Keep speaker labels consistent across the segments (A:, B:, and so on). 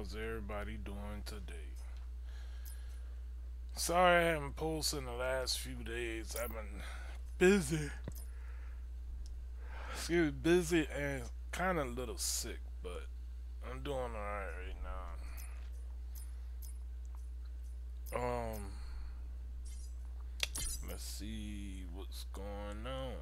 A: how's everybody doing today? Sorry I haven't posted in the last few days. I've been busy. Excuse me, busy and kind of a little sick, but I'm doing alright right now. Let's see what's going on.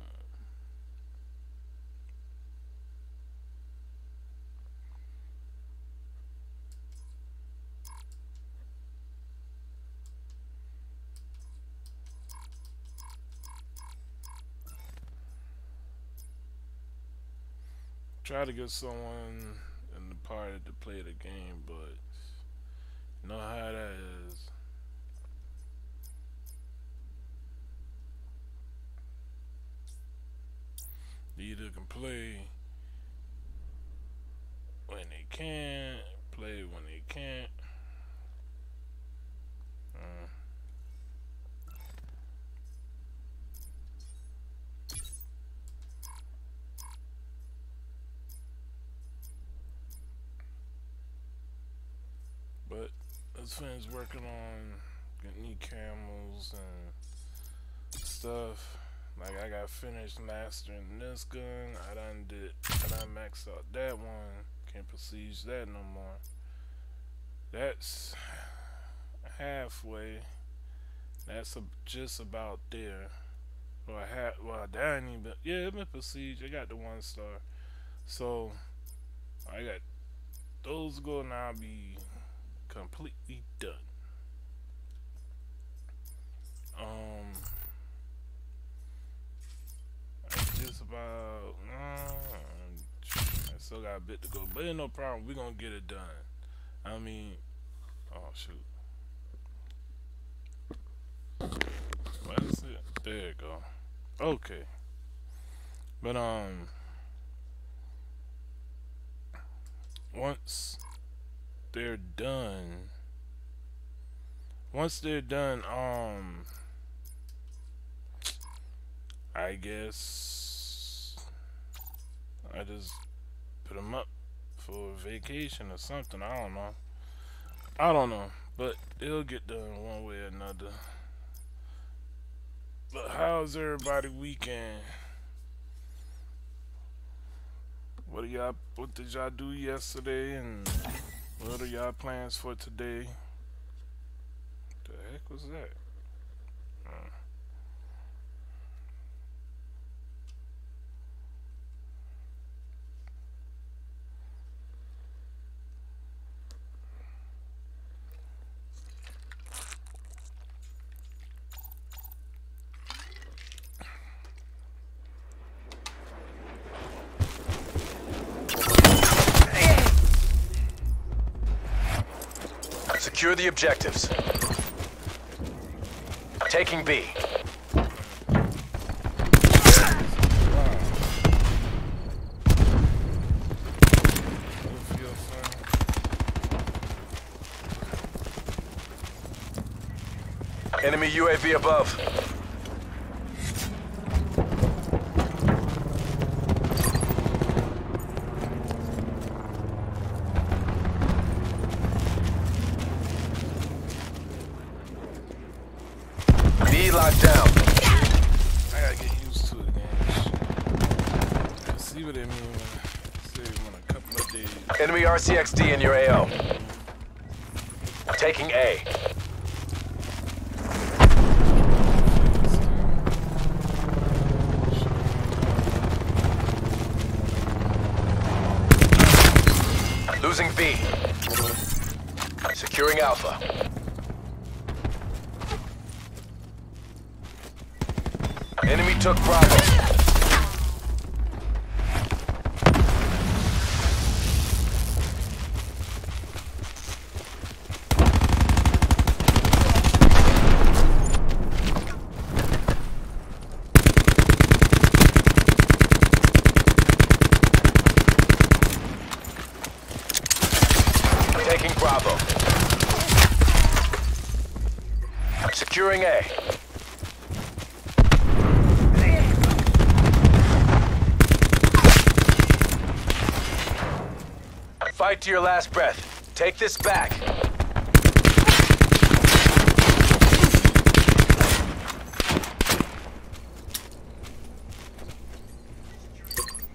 A: Try to get someone in the party to play the game, but you know how that is. They either can play when they can, play when they can't. But this friend's working on getting new camels and stuff. Like I got finished mastering this gun. I done maxed out that one. Can't besiege that no more. That's halfway. That's just about there. Well, I didn't even. Yeah, I'm in besiege. I got the 1-star. So I got those go now. I'll be completely done. Just about. I still got a bit to go, but ain't no problem. We're gonna get it done. I mean, oh shoot. What is it? There you go. Okay. But once they're done, I guess I just put them up for vacation or something. I don't know, but it'll get done one way or another. But how's everybody weekend? What did y'all do yesterday, and what are y'all plans for today? The heck was that?
B: Secure the objectives. Taking B. Enemy UAV above. Locked down.
A: I gotta get used to it again. Let's see what they mean when a couple of days.
B: Enemy RCXD in your AO. Taking A. Losing B. Securing Alpha. Enemy took Bravo. Taking Bravo. Securing A. Fight to your last breath. Take this back.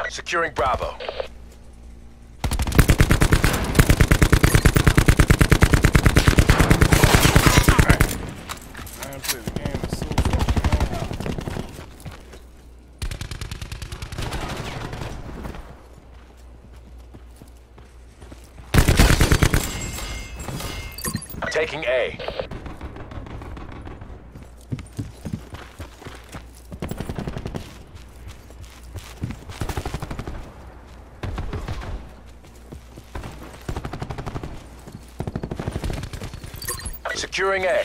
B: Securing Bravo.
A: I haven't played the game in so fucking long.
B: Taking A. Securing A.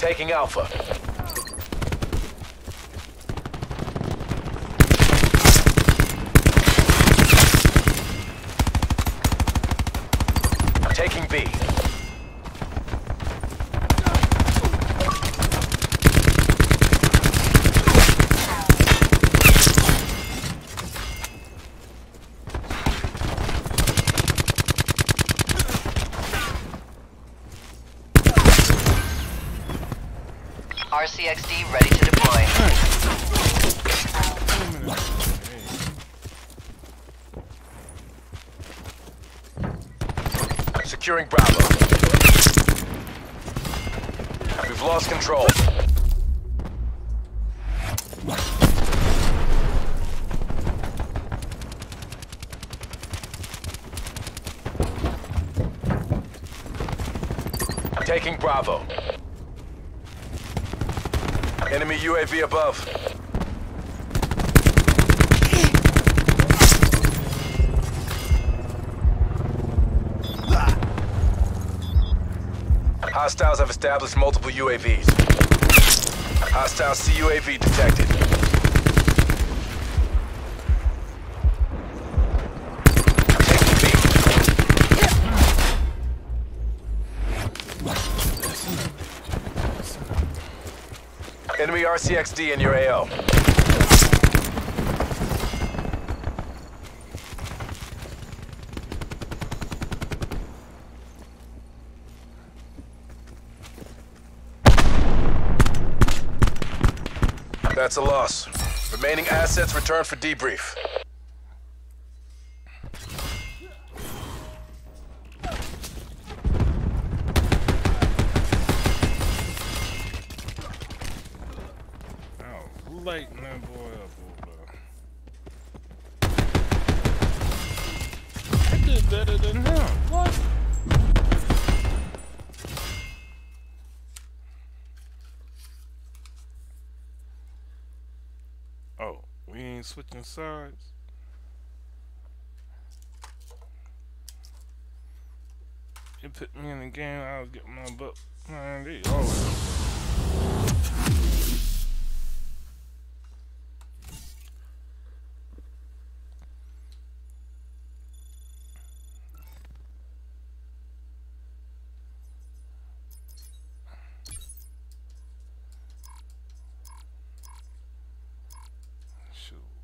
B: Taking Alpha. Taking B.
C: RCXD ready to deploy.
B: Securing Bravo. We've lost control. Taking Bravo. Enemy UAV above. Hostiles have established multiple UAVs. Hostile CUAV detected. Enemy RCXD in your AO. That's a loss. Remaining assets return for debrief.
A: Lighten that boy up a little bit. I did better than him. What? Oh, we ain't switching sides? It put me in the game, I was getting my butt. Man, they always.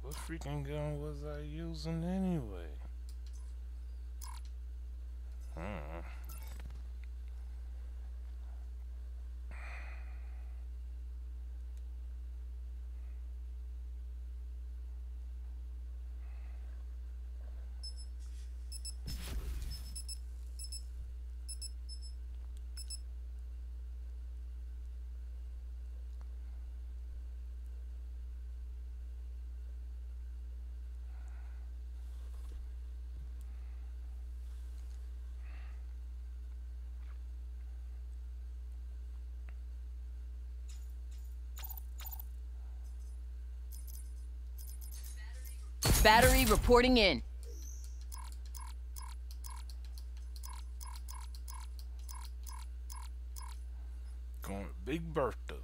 A: What freaking gun was I using anyway?
D: Battery reporting in.
A: Going Big Bertha.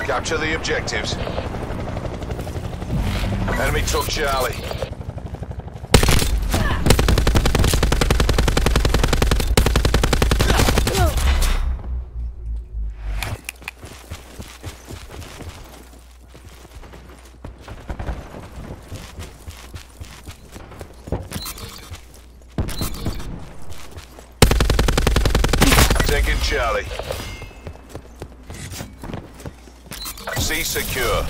B: Capture the objectives. Enemy took Charlie. Taking Charlie. C secure.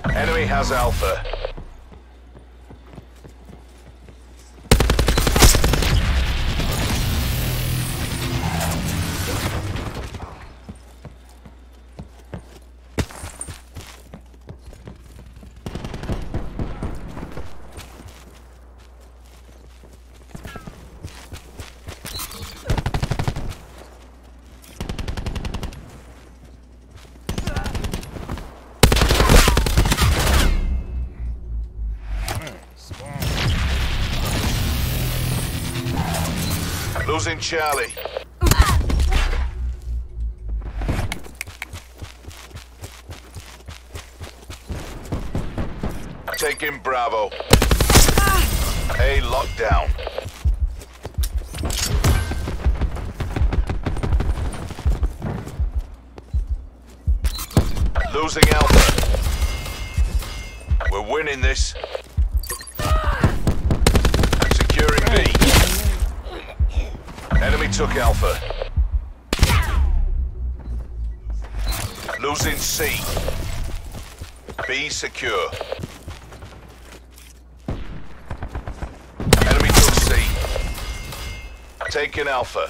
B: Enemy has Alpha. Losing Charlie. Taking Bravo. A lockdown. Losing Alpha. We're winning this. Securing B. Enemy took Alpha. Losing C. B secure. Enemy took C. Taking Alpha.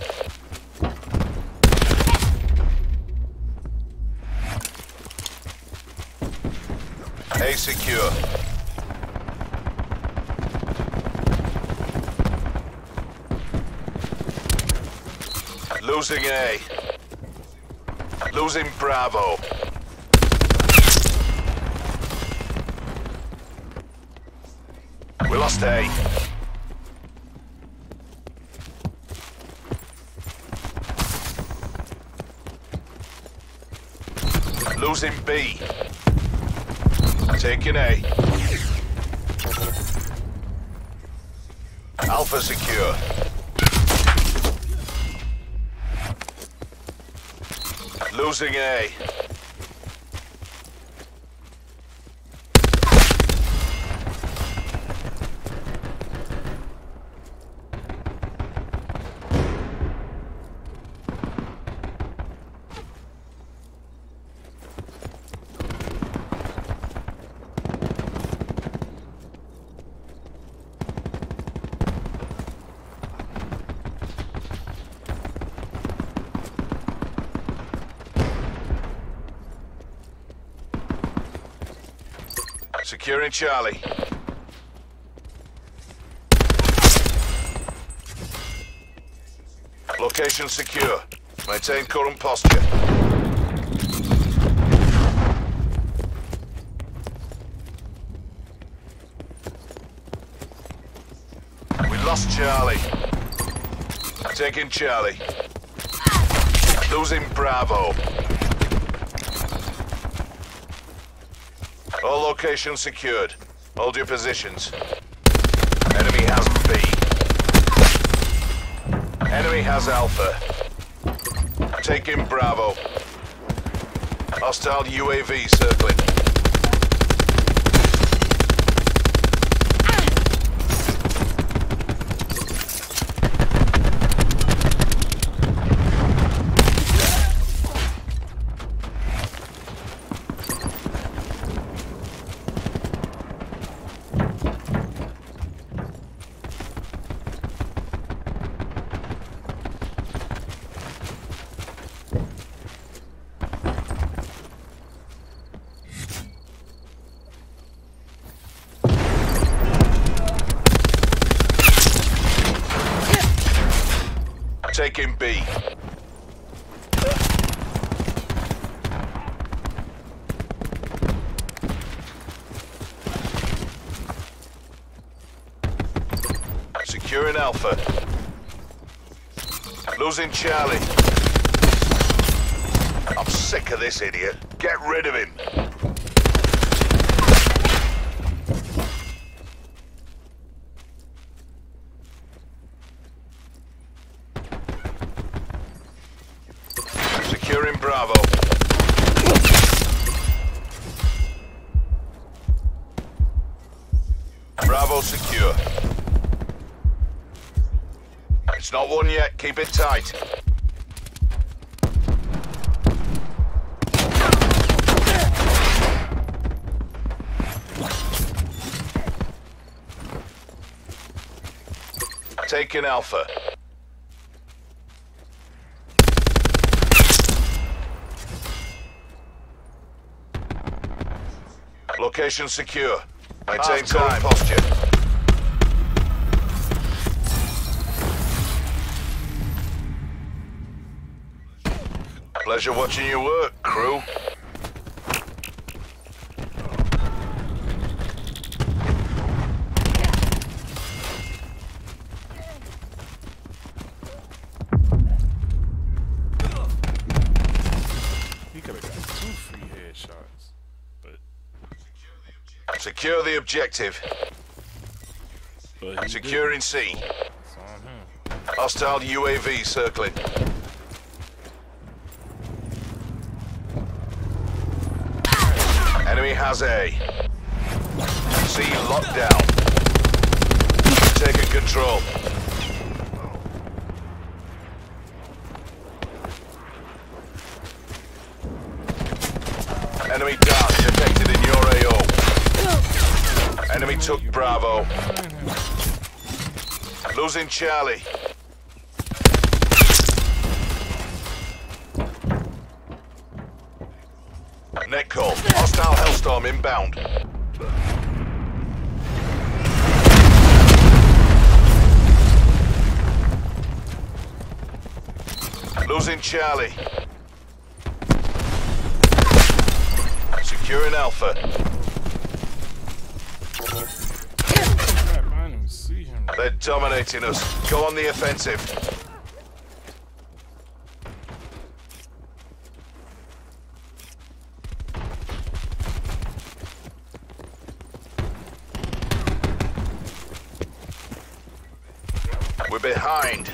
B: A secure. Losing A. Losing Bravo. We lost A. Losing B. Taking A. Alpha secure. Losing A. Securing Charlie. Location secure. Maintain current posture. We lost Charlie. Taking Charlie. Losing Bravo. All locations secured. Hold your positions. Enemy has B. Enemy has Alpha. Taking Bravo. Hostile UAV circling. Taking B. Securing Alpha. Losing Charlie. I'm sick of this idiot. Get rid of him. Securing Bravo. Bravo secure. It's not won yet. Keep it tight. Taking Alpha. Location secure. Maintain current posture. Pleasure watching you work, crew.
A: He could have got 2 free headshots, but
B: Secure the objective.
A: he
B: Securing C.
A: didn't. It's on him.
B: Hostile UAV circling. Enemy has A. C locked down. Taking control. Enemy dart detected in your AO. Enemy took Bravo. Losing Charlie. Net call. Hostile Hellstorm inbound. Losing Charlie. Securing Alpha.
A: Crap, I didn't even see him.
B: They're dominating us. Go on the offensive. We're behind.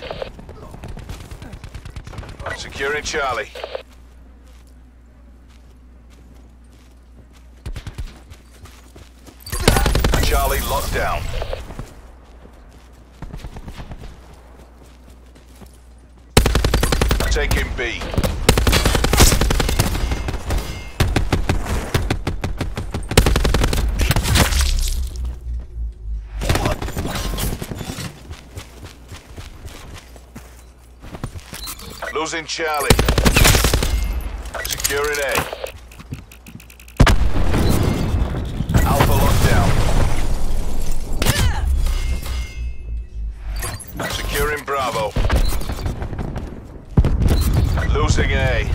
B: Securing Charlie. Charlie locked down. Taking B. Losing Charlie. Securing A. Alpha locked down. Securing Bravo. Losing A.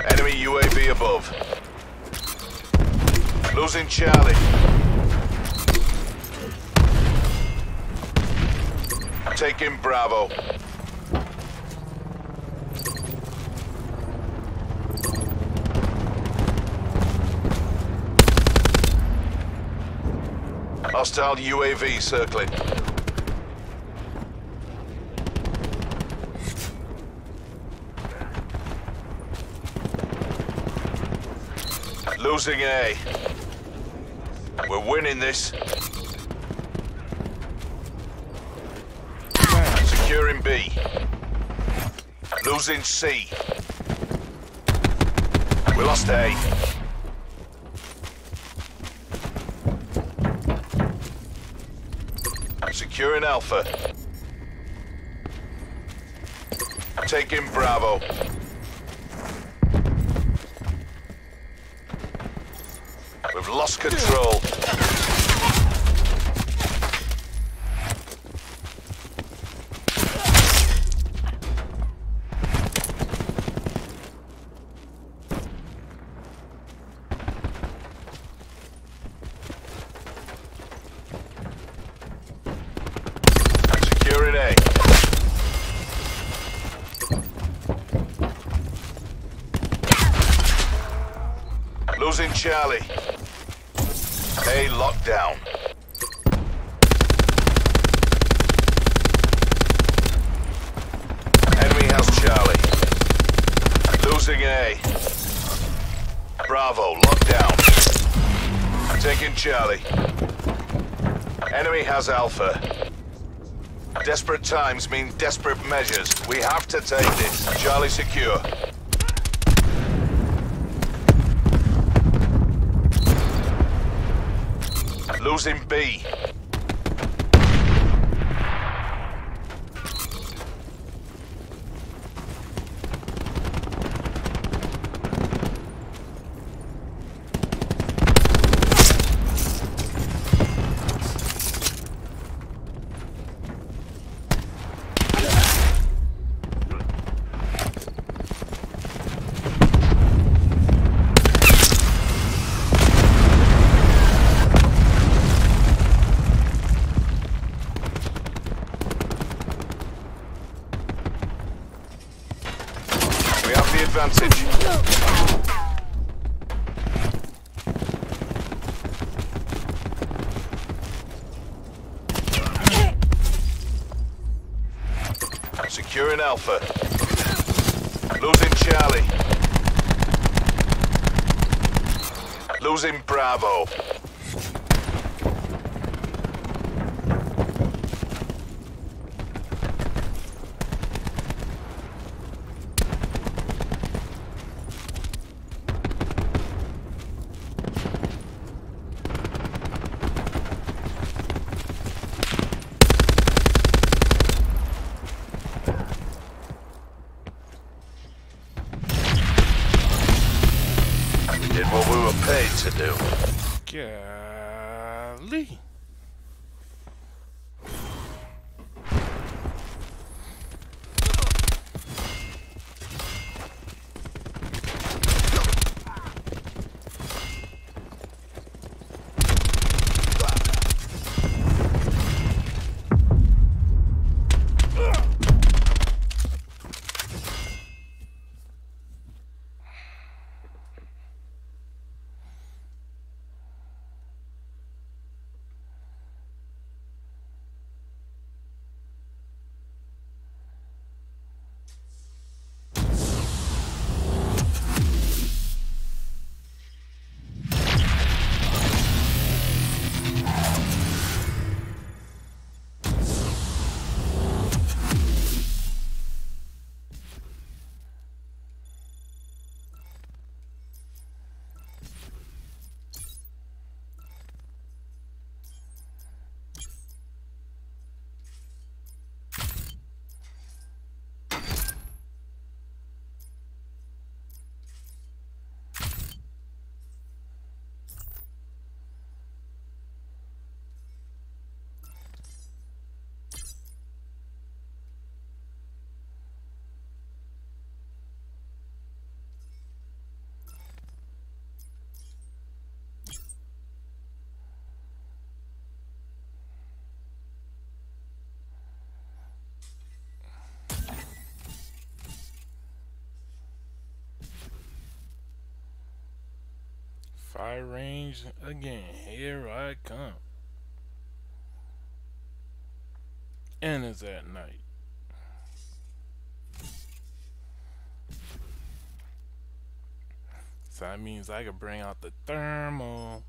B: Enemy UAV above. Losing Charlie. Taking Bravo. Hostile UAV circling. Losing A. We're winning this. Securing B. Losing C. We lost A. Securing Alpha. Taking Bravo. We've lost control. Losing Charlie. A lockdown. Enemy has Charlie. Losing A. Bravo, lockdown. Taking Charlie. Enemy has Alpha. Desperate times mean desperate measures. We have to take this. Charlie secure. Losing B. Advantage. Securing Alpha. Losing Charlie. Losing Bravo. Did what we were paid to do.
A: Golly. Fire range again. Here I come. And it's at night. So that means I could bring out the thermal.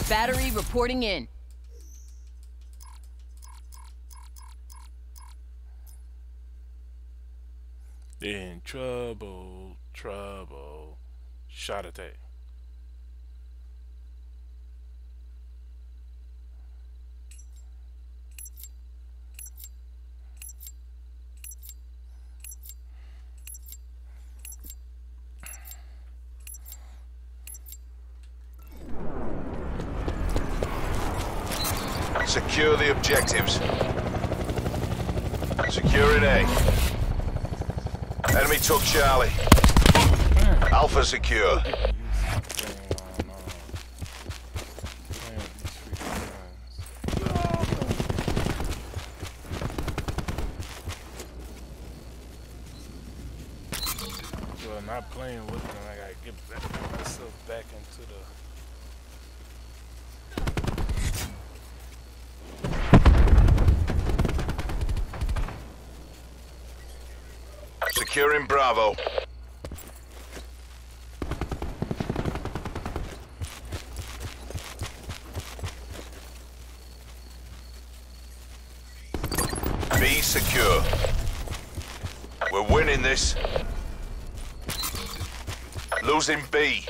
D: Battery reporting in.
A: In trouble, trouble. Shot attack.
B: Secure the objectives. Securing A. Enemy took Charlie. Alpha secure.
A: Well, not playing with them, I gotta get myself back into the...
B: Securing Bravo. B secure. We're winning this. Losing B.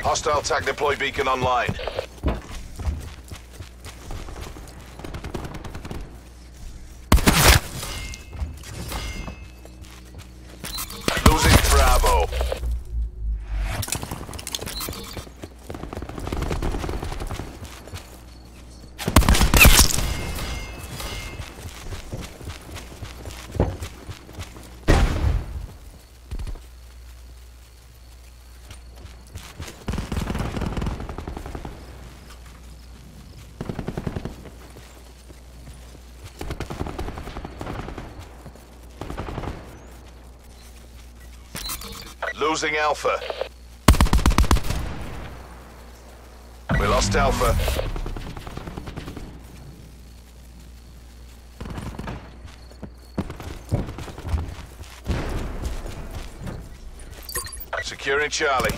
B: Hostile TAC deploy beacon online. Losing Bravo. Losing Alpha. We lost Alpha. Securing Charlie.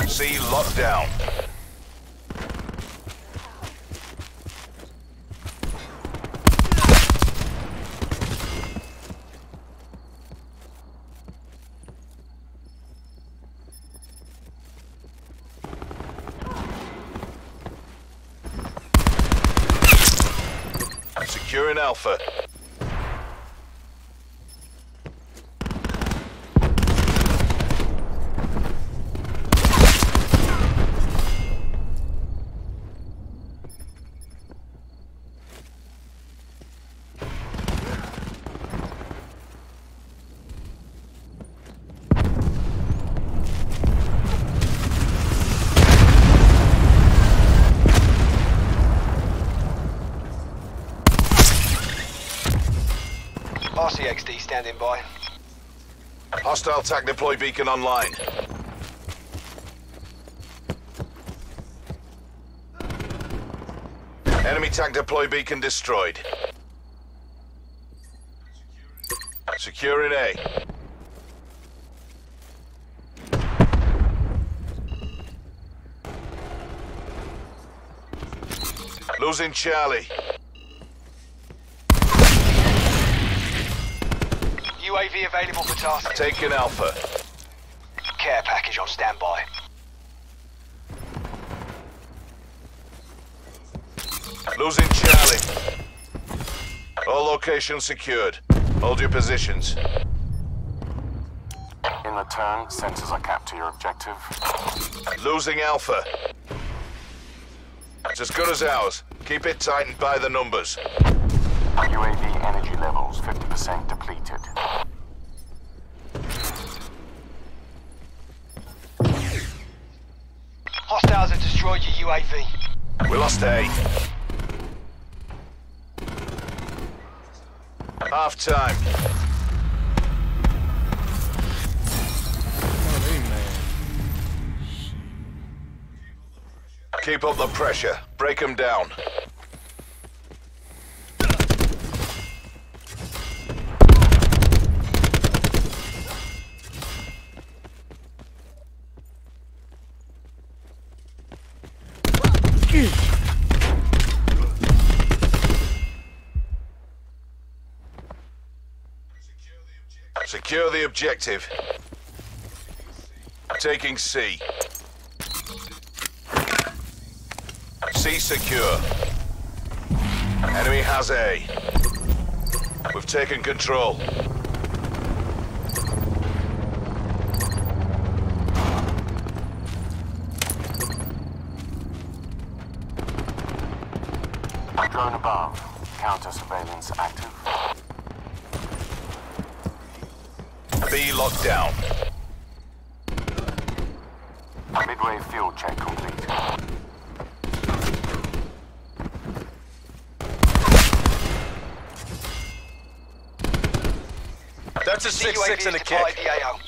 B: C locked down. Securing Alpha.
C: RCXD standing by.
B: Hostile TAC deploy beacon online. Enemy TAC deploy beacon destroyed. Securing A. Losing Charlie.
C: UAV available for tasking.
B: Taking Alpha.
C: Care package on standby.
B: Losing Charlie. All locations secured. Hold your positions.
E: In return, sensors are capped to your objective.
B: Losing Alpha. It's as good as ours. Keep it tight and by the numbers.
E: UAV energy levels 50% depleted.
C: Hostiles have destroyed your UAV.
B: We lost A. Half time. Keep up the pressure. Break them down. Secure the objective. Taking C. C secure. Enemy has A. We've taken control.
E: Drone above. Counter surveillance active.
B: B locked down.
E: Midway field check complete.
B: That's a 6-6 and a kick.
C: The AO.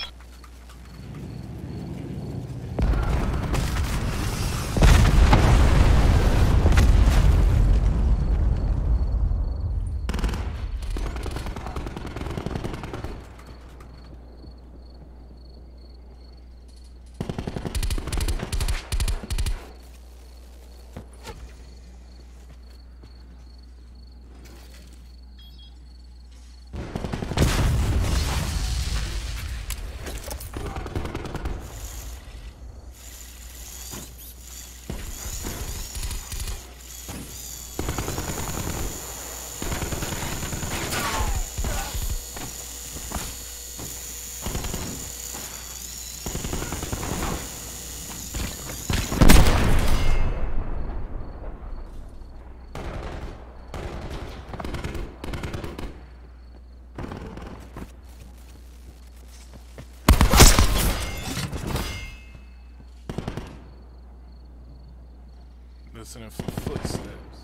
A: Listening for footsteps.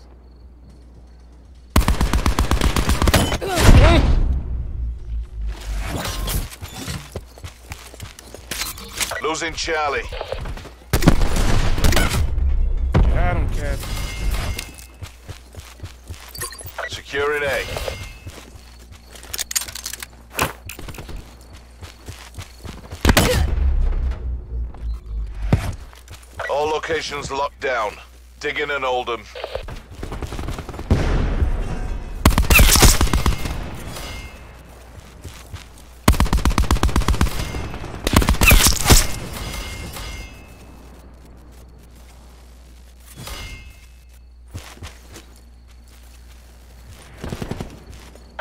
B: Losing Charlie.
A: Got him, Captain.
B: Securing A. All locations locked down. Digging and hold 'em.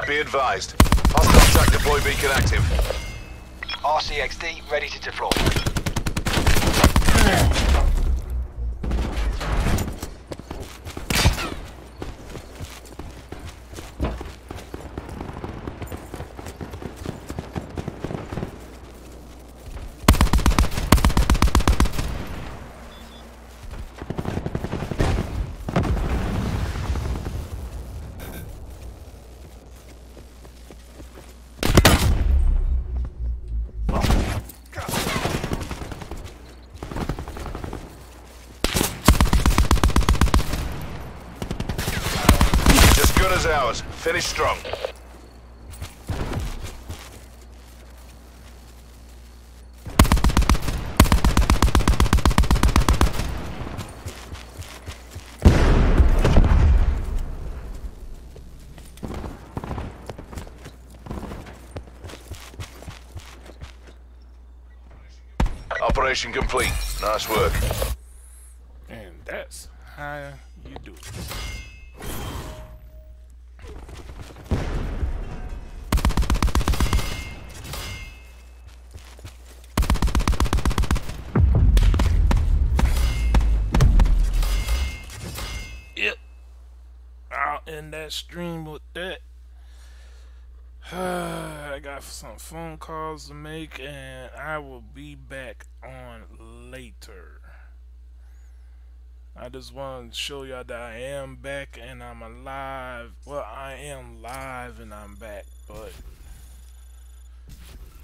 B: Be advised. Hostile track deploy beacon active.
C: RCXD ready to deploy.
B: As ours. Finish strong. Operation complete. Nice work.
A: And that's how you do it. Yep. I'll end that stream with that. I got some phone calls to make and I will be back on later. I just wanted to show y'all that I am back and I'm alive. Well, I am live and I'm back, but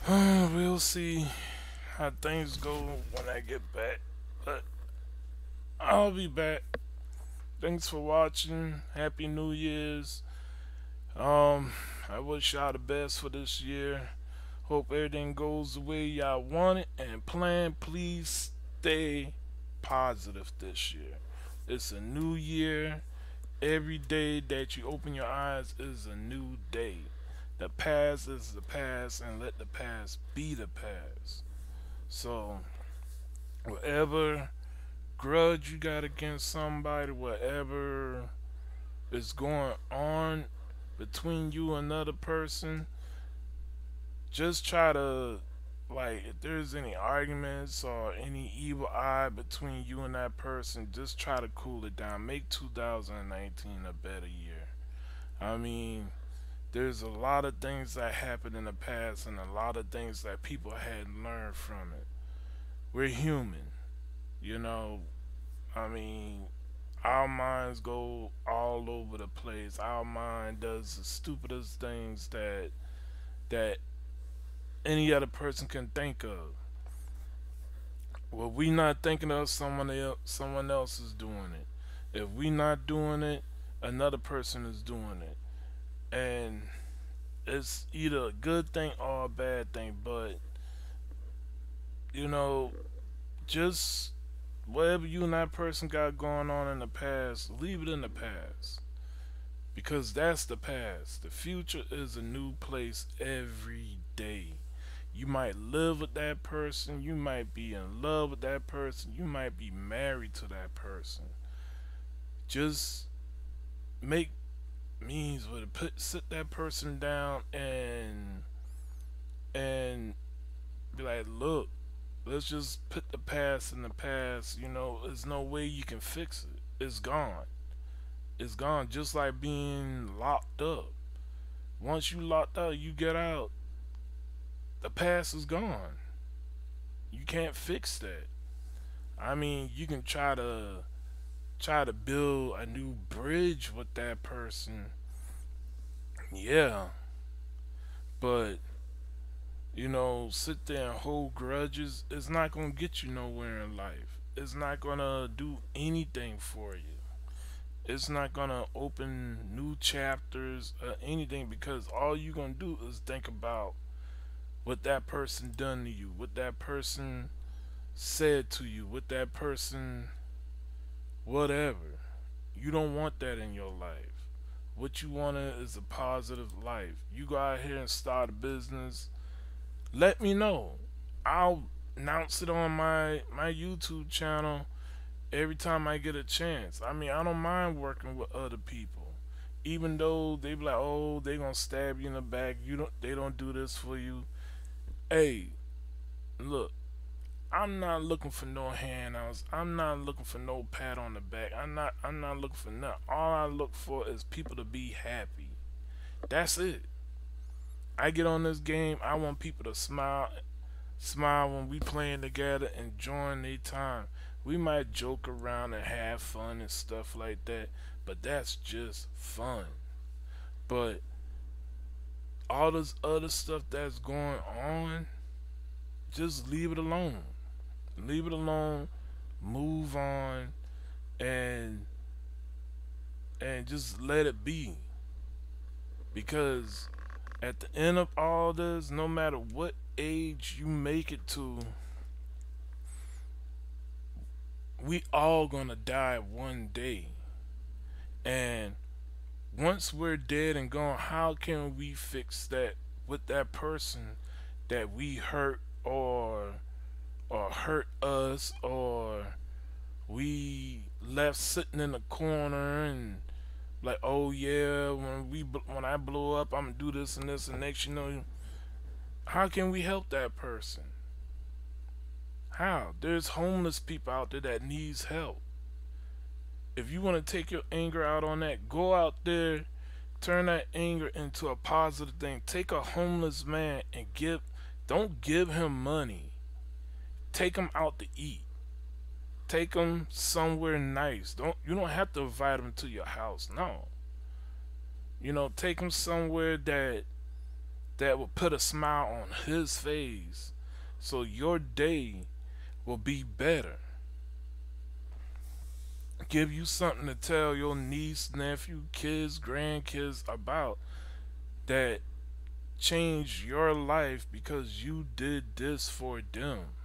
A: we'll see how things go when I get back. But I'll be back. Thanks for watching. Happy New Year's. I wish y'all the best for this year. Hope everything goes the way y'all want it and plan. Please stay positive this year. It's a new year. Every day that you open your eyes is a new day. The past is the past, and let the past be the past. So, whatever grudge you got against somebody, whatever is going on between you and another person, just try to, like, if there's any arguments or any evil eye between you and that person, just try to cool it down. Make 2019 a better year. I mean, there's a lot of things that happened in the past and a lot of things that people had learned from it. We're human, you know. I mean, our minds go all over the place. Our mind does the stupidest things that any other person can think of. Well, we not thinking of, someone else is doing it. If we not doing it, another person is doing it. And it's either a good thing or a bad thing, but you know, just whatever you and that person got going on in the past, leave it in the past. Because that's the past. The future is a new place every day. You might live with that person, you might be in love with that person, you might be married to that person. Just make means with it. Sit that person down and be like, look, let's just put the past in the past. You know, there's no way you can fix it. It's gone. It's gone. Just like being locked up. Once you locked out, you get out. The past is gone. You can't fix that. I mean, you can try to build a new bridge with that person. Yeah. But you know, sit there and hold grudges, it's not gonna get you nowhere in life. It's not gonna do anything for you. It's not gonna open new chapters or anything, because all you're gonna do is think about what that person done to you, what that person said to you, what that person whatever. You don't want that in your life. What you want is a positive life. You go out here and start a business, let me know. I'll announce it on my YouTube channel every time I get a chance. I mean, I don't mind working with other people, even though they be like, oh, they gonna stab you in the back. They don't do this for you. Hey, look, I'm not looking for no handouts. I'm not looking for no pat on the back. I'm not looking for nothing. All I look for is people to be happy. That's it. I get on this game, I want people to smile when we playing together, enjoying their time. We might joke around and have fun and stuff like that, but that's just fun. But all this other stuff that's going on, just leave it alone. Leave it alone, move on, and just let it be. Because at the end of all this, no matter what age you make it to, we all gonna die one day. And once we're dead and gone, how can we fix that with that person that we hurt, or hurt us, or we left sitting in the corner and like, oh yeah, when I blow up, I'm gonna do this and this, and next you know, how can we help that person? How? There's homeless people out there that needs help. If you want to take your anger out on that, go out there, turn that anger into a positive thing. Take a homeless man and don't give him money. Take him out to eat. Take him somewhere nice. You don't have to invite him to your house. No. You know, take him somewhere that will put a smile on his face, so your day will be better. Give you something to tell your niece, nephew, kids, grandkids about, that changed your life because you did this for them.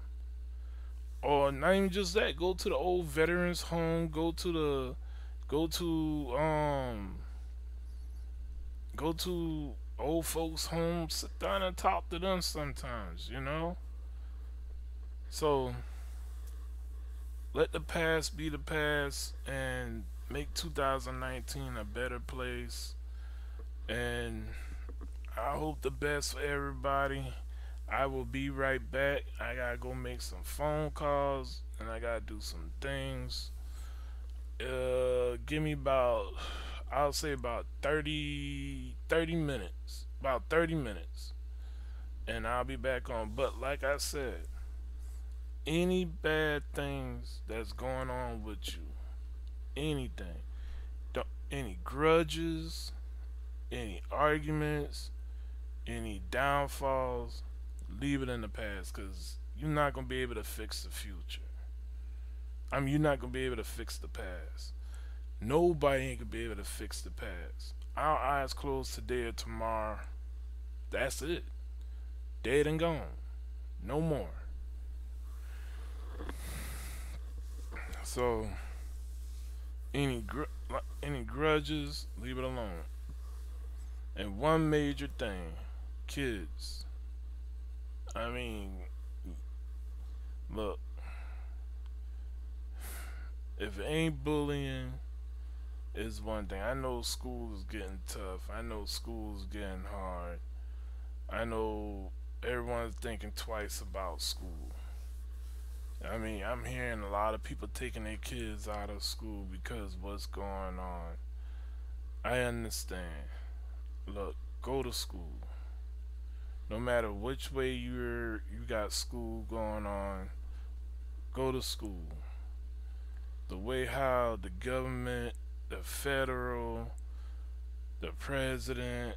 A: Or not even just that, go to the old veterans home, go to old folks home, sit down and talk to them sometimes, you know? So let the past be the past and make 2019 a better place. And I hope the best for everybody. I will be right back. I gotta go make some phone calls and I gotta do some things. Give me about, I'll say about 30 minutes. About 30 minutes. And I'll be back on. But like I said, any bad things that's going on with you, anything, any grudges, any arguments, any downfalls, leave it in the past because you're not going to be able to fix the future. I mean, you're not going to be able to fix the past. Nobody ain't going to be able to fix the past. Our eyes closed today or tomorrow. That's it. Dead and gone. No more. So, any grudges, leave it alone. And one major thing, kids. I mean, look, if it ain't bullying, is one thing. I know school is getting tough. I know school is getting hard. I know everyone's thinking twice about school. I mean, I'm hearing a lot of people taking their kids out of school because what's going on. I understand. Look, go to school. No matter which way you got school going on, go to school. The way how the government, the federal, the president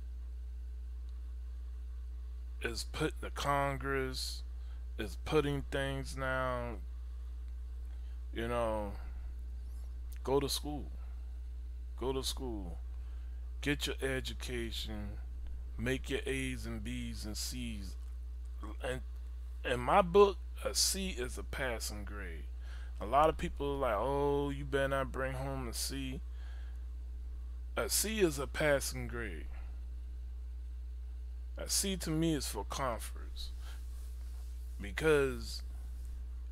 A: is putting the Congress is putting things now, you know, go to school. Go to school. Get your education. Make your A's and B's and C's. And in my book, a C is a passing grade. A lot of people are like, oh, you better not bring home a C. A C is a passing grade. A C to me is for comforts. Because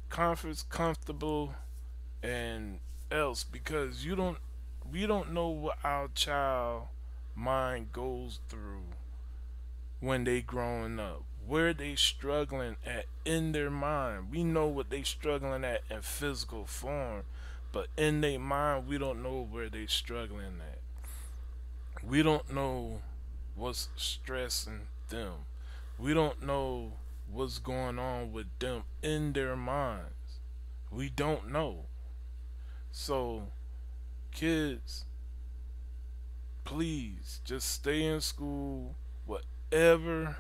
A: comfort's comfortable and else because we don't know what our child mind goes through when they growing up, where they struggling at in their mind. We know what they struggling at in physical form, but in their mind we don't know where they struggling at. We don't know what's stressing them. We don't know what's going on with them in their minds. We don't know. So kids, please just stay in school. Whatever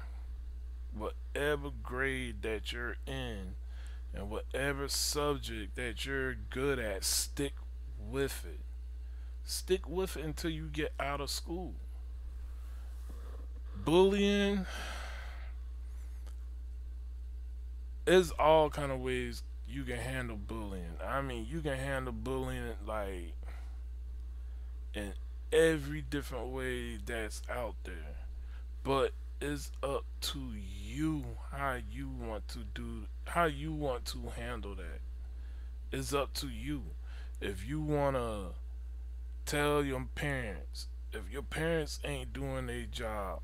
A: grade that you're in and whatever subject that you're good at, stick with it. Stick with it until you get out of school. Bullying, there's all kind of ways you can handle bullying. I mean, you can handle bullying like in every different way that's out there. But it's up to you how you want to handle that. It's up to you. If you want to tell your parents, if your parents ain't doing their job,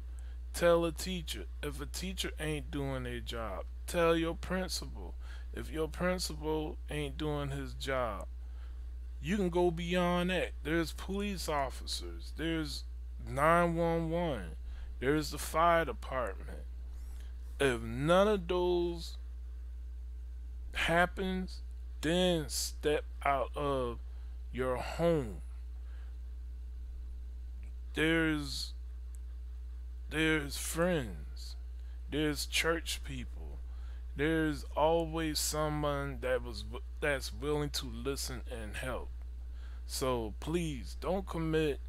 A: tell a teacher. If a teacher ain't doing their job, tell your principal. If your principal ain't doing his job, you can go beyond that. There's police officers. There's 911. There's the fire department. If none of those happens, then step out of your home. There's friends. There's church people. There's always someone that's willing to listen and help. So please don't commit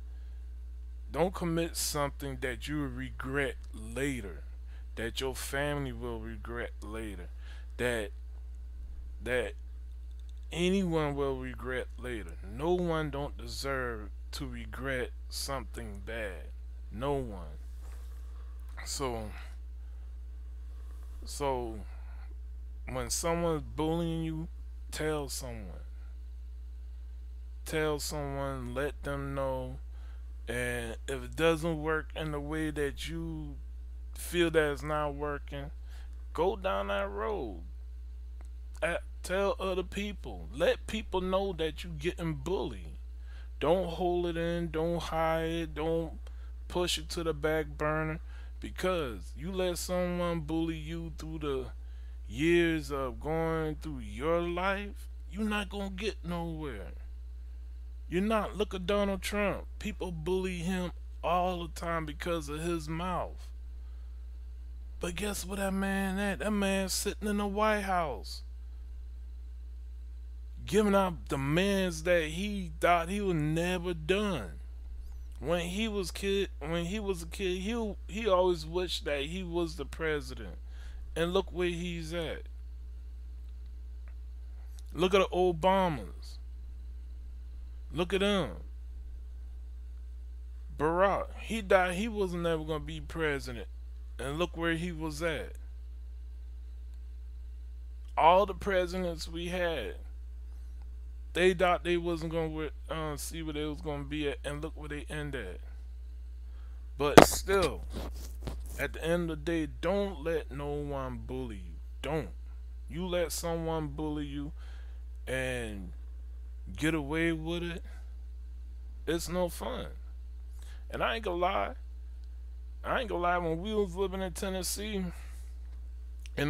A: something that you will regret later, that your family will regret later, that anyone will regret later. No one don't deserve to regret something bad. No one. So, so when someone's bullying you, tell someone. Tell someone, let them know. And if it doesn't work in the way that you feel that it's not working, go down that road. Tell other people. Let people know that you're getting bullied. Don't hold it in. Don't hide it. Don't push it to the back burner. Because you let someone bully you through the years of going through your life, you're not going to get nowhere. You're not. Look at Donald Trump. People bully him all the time because of his mouth. But guess what that man at? That man's sitting in the White House, giving out demands that he thought he was never done. When he was a kid, he always wished that he was the president. And look where he's at. Look at the Obamas. Look at him. Barack, he died. He wasn't never gonna be president. And look where he was at. All the presidents we had, they thought they wasn't gonna see where they was gonna be at, and look where they ended at. But still, at the end of the day, don't let no one bully you. Don't. You let someone bully you and get away with it, it's no fun. And I ain't gonna lie. When we was living in Tennessee, in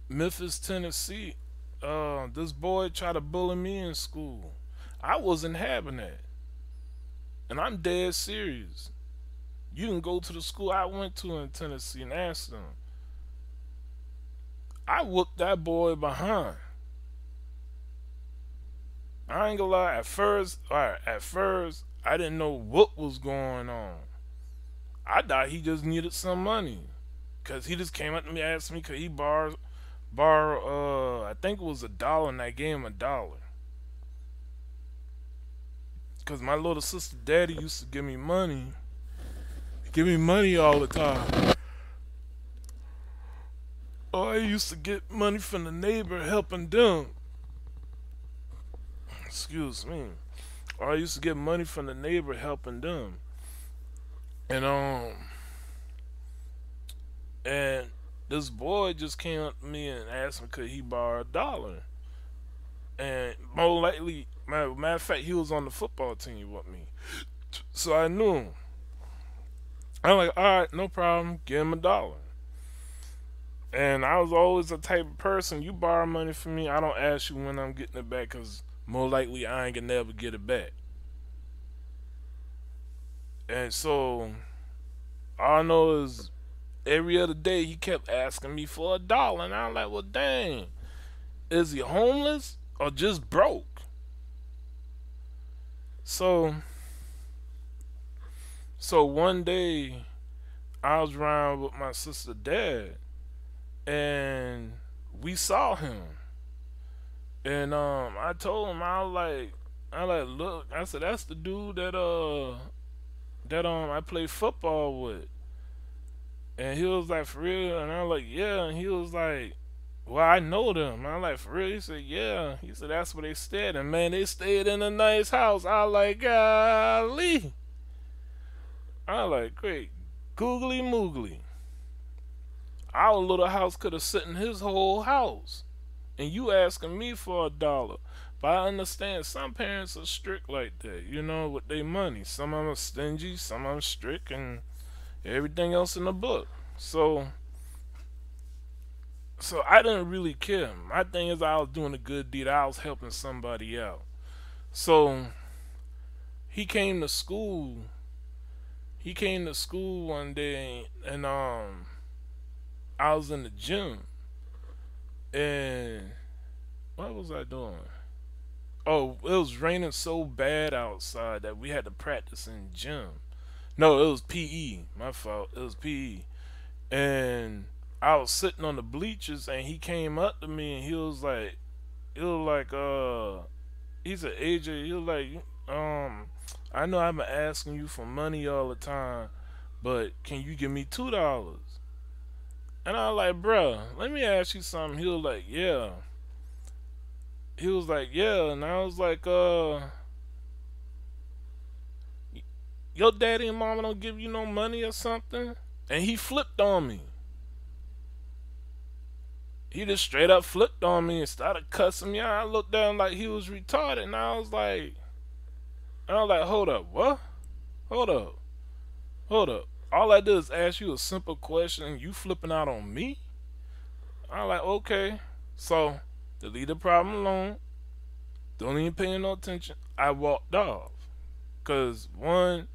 A: Memphis, Tennessee, this boy tried to bully me in school. I wasn't having that. And I'm dead serious. You can go to the school I went to in Tennessee and ask them. I whooped that boy behind. I ain't gonna lie. At first, I didn't know what was going on. I thought he just needed some money, cause he just came up to me, asked me, could he borrow, I think it was $1, and I gave him $1. Cause my little sister daddy used to give me money all the time. Or I used to get money from the neighbor helping them. Excuse me. Or I used to get money from the neighbor helping them. And this boy just came up to me and asked me could he borrow $1. And more likely, matter of fact, he was on the football team with me. So I knew him. I'm like, alright, no problem, give him $1. And I was always the type of person, you borrow money from me, I don't ask you when I'm getting it back, because more likely I ain't gonna never get it back. And so, all I know is every other day he kept asking me for $1. And I'm like, well, dang, is he homeless or just broke? So one day I was around with my sister dad, and we saw him. And I told him, I was like, look, I said, that's the dude that I played football with. And he was like, for real? And I was like, yeah. And he was like, well, I know them. And I'm like, for real? He said, yeah. He said, that's where they stayed. And man, they stayed in a nice house. I was like, golly. I was like, great. Googly moogly. Our little house could have sit in his whole house. And you asking me for $1. But I understand some parents are strict like that, you know, with their money. Some of them are stingy, some of them strict, and everything else in the book. So I didn't really care. My thing is I was doing a good deed. I was helping somebody out. So he came to school. He came to school one day, and I was in the gym. And what was I doing? Oh, it was raining so bad outside that we had to practice in gym. No, it was PE. My fault. It was PE. And I was sitting on the bleachers, and he came up to me, and he said, AJ, he was like, I know I've been asking you for money all the time, but can you give me $2? And I was like, bruh, let me ask you something. He was like, yeah. He was like, yeah. And I was like, your daddy and mama don't give you no money or something? And he flipped on me. He just straight up flipped on me and started cussing me out. I looked down like he was retarded, and I was like, hold up, what? Hold up. Hold up. All I did is ask you a simple question and you flipping out on me? I'm like, okay. So, to leave the problem alone, don't even pay no attention, I walked off. Because, one,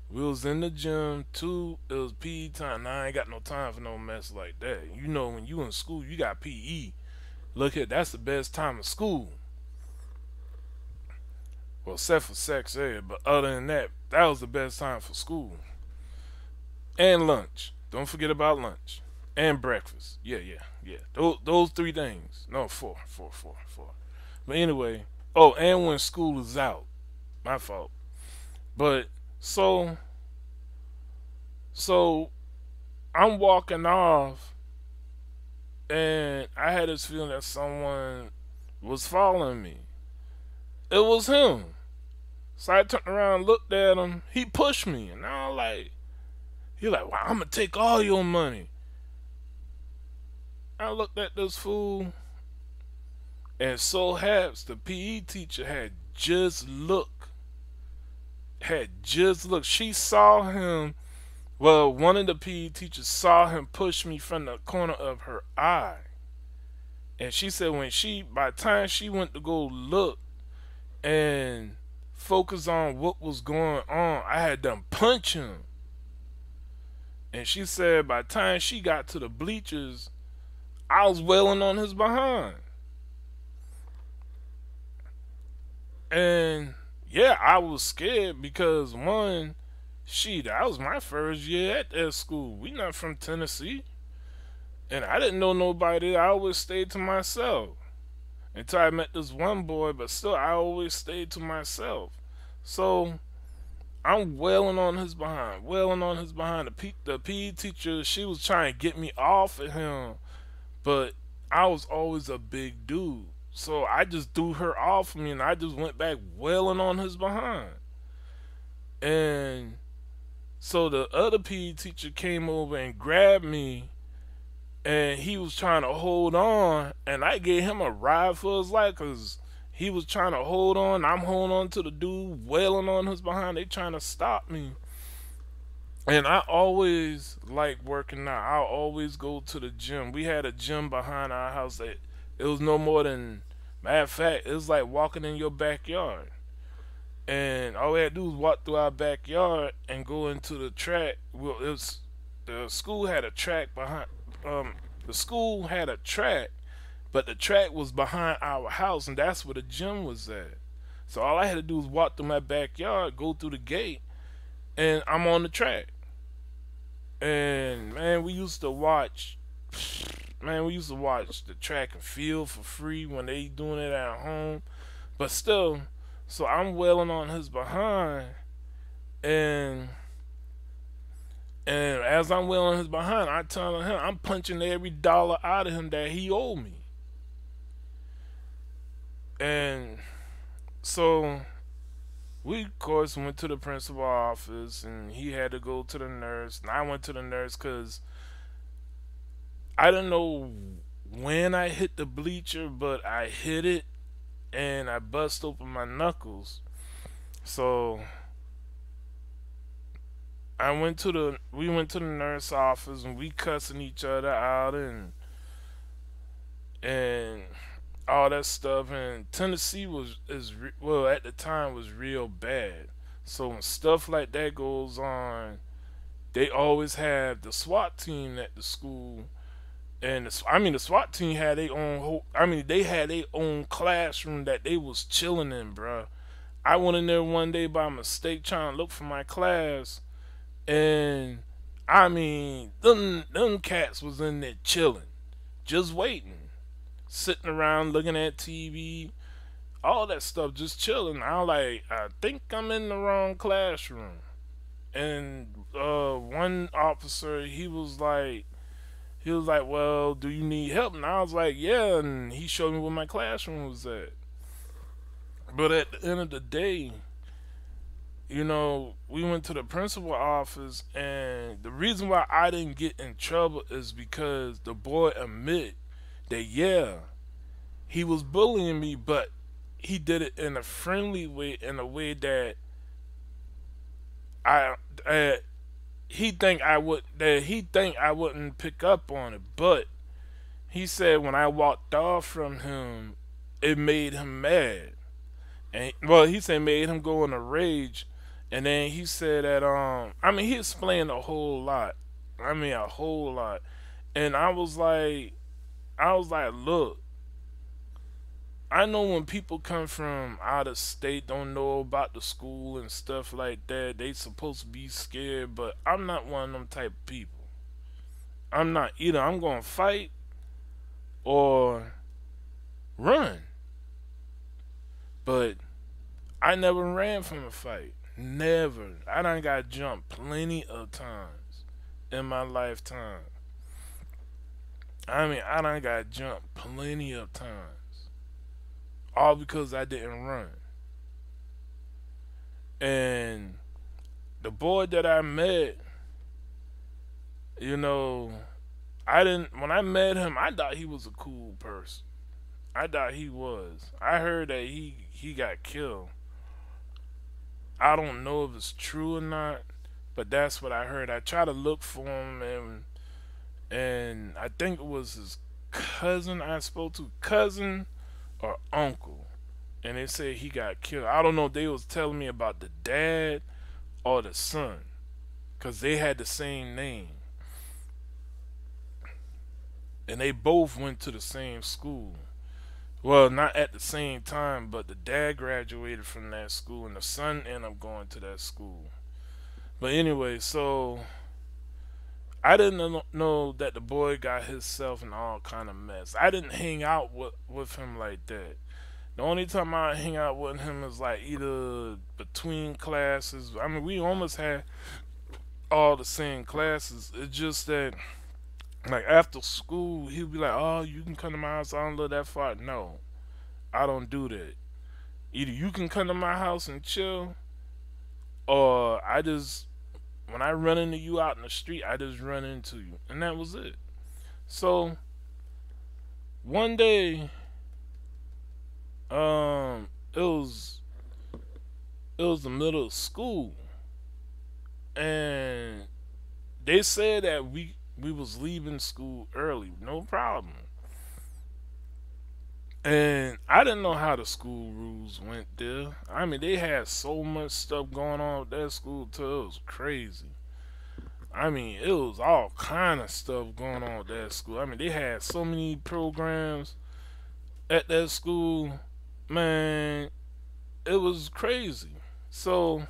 A: we was in the gym. Two, it was PE time. Now I ain't got no time for no mess like that. You know, when you in school, you got PE. Look at, that's the best time of school. Well, except for sex ed, but other than that, that was the best time for school. And lunch. Don't forget about lunch. And breakfast. Yeah. Those three things. No, four. But anyway, oh, and when school is out. My fault. But, so I'm walking off, and I had this feeling that someone was following me. It was him. So I turned around, looked at him. He pushed me, and I was like, he like, well, I'm gonna take all your money. I looked at this fool, and so happens the PE teacher had just looked. She saw him. Well, one of the PE teachers saw him push me from the corner of her eye. And she said by the time she went to go look and focus on what was going on, I had done punch him. And she said by the time she got to the bleachers, I was wailing on his behind. And yeah, I was scared because one, that was my first year at that school. We not from Tennessee. And I didn't know nobody. I always stayed to myself. Until I met this one boy, but still I always stayed to myself. So I'm wailing on his behind. The PE teacher, she was trying to get me off of him, but I was always a big dude. So I just threw her off of me, and I just went back wailing on his behind. And so the other PE teacher came over and grabbed me, and he was trying to hold on, and I gave him a ride for his life because he was trying to hold on. I'm holding on to the dude, wailing on his behind. They trying to stop me. And I always like working out. I always go to the gym. We had a gym behind our house that it was no more than, matter of fact, it was like walking in your backyard. And all we had to do was walk through our backyard and go into the track. Well, the school had a track behind. The school had a track, but the track was behind our house, and that's where the gym was at. So all I had to do was walk through my backyard, go through the gate, and I'm on the track. And man, we used to watch the track and field for free when they doing it at home. But still, so I'm wailing on his behind, and as I'm wailing on his behind, I telling him I'm punching every dollar out of him that he owed me. And so we, of course, went to the principal's office, and he had to go to the nurse. And I went to the nurse because I don't know when I hit the bleacher, but I hit it, and I bust open my knuckles. So we went to the nurse office, and we cussing each other out and all that stuff. And Tennessee at the time was real bad. So when stuff like that goes on, they always have the SWAT team at the school. And the SWAT team had their own. They had their own classroom that they was chilling in, bruh. I went in there one day by mistake trying to look for my class. And them cats was in there chilling, just waiting, sitting around looking at TV, all that stuff, just chilling. I think I'm in the wrong classroom. And one officer, he was like, well, do you need help? And I was like, yeah. And he showed me where my classroom was at. But at the end of the day, you know, we went to the principal office, and the reason why I didn't get in trouble is because the boy admit that, yeah, he was bullying me, but he did it in a friendly way, in a way that I he think I wouldn't pick up on it. But he said when I walked off from him, it made him mad, and well, he said made him go in a rage. And then he said that I mean, he explained a whole lot. I mean, a whole lot. And I was like, look, I know when people come from out of state, don't know about the school and stuff like that, they supposed to be scared, but I'm not one of them type of people. I'm not either. I'm going to fight or run. But I never ran from a fight. Never. I done got jumped plenty of times in my lifetime. I mean, I done got jumped plenty of times. All because I didn't run. And the boy that I met, you know, when I met him, I thought he was a cool person. I thought he was. I heard that he got killed. I don't know if it's true or not, but that's what I heard. I tried to look for him, and I think it was his cousin I spoke to, cousin or uncle, and they said he got killed. I don't know if they was telling me about the dad or the son, because they had the same name, and they both went to the same school. Well, not at the same time, but the dad graduated from that school, and the son ended up going to that school. But anyway, so I didn't know that the boy got himself in all kind of mess. I didn't hang out with him like that. The only time I hang out with him is like either between classes. I mean, we almost had all the same classes. It's just that, like, after school, he'll be like, oh, you can come to my house, I don't live that far. No, I don't do that. Either you can come to my house and chill, or when I run into you out in the street, I just run into you. And that was it. So, one day, it was the middle of school, and they said that we was leaving school early, no problem. And I didn't know how the school rules went there. I mean, they had so much stuff going on with that school too. It was crazy. I mean, it was all kind of stuff going on with that school. I mean, they had so many programs at that school. Man, it was crazy. So,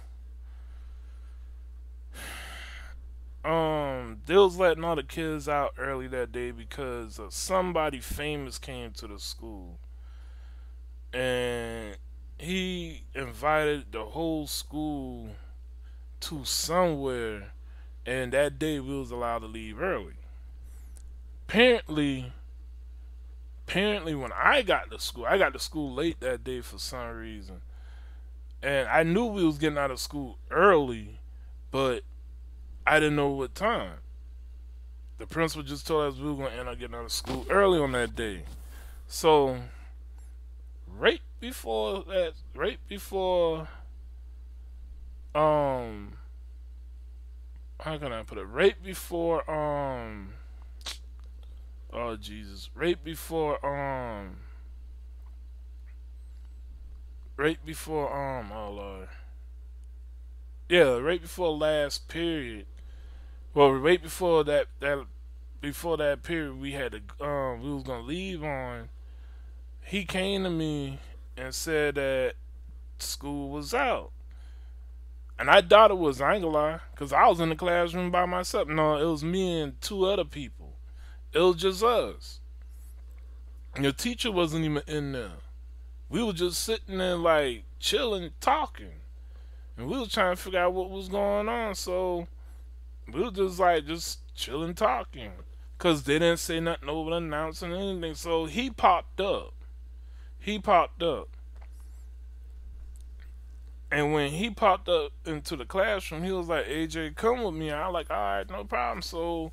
A: they was letting all the kids out early that day because somebody famous came to the school, and he invited the whole school to somewhere, and that day we was allowed to leave early. Apparently when I got to school late that day for some reason, and I knew we was getting out of school early, but I didn't know what time. The principal just told us we were going to end up getting out of school early on that day. So, right before, how can I put it? Right before, oh Jesus, right before, oh Lord. Yeah, right before last period. Well, right before that period we had to we was gonna leave on. He came to me and said that school was out, and I thought it was. I ain't gonna lie, cause I was in the classroom by myself. No, it was me and two other people. It was just us. And the teacher wasn't even in there. We were just sitting there like chilling, talking. and we was trying to figure out what was going on. So we was just like just chilling, talking, cause they didn't say nothing over the announcing anything. So he popped up. He popped up. And when he popped up into the classroom, he was like, AJ, come with me. I was like, all right, no problem. So,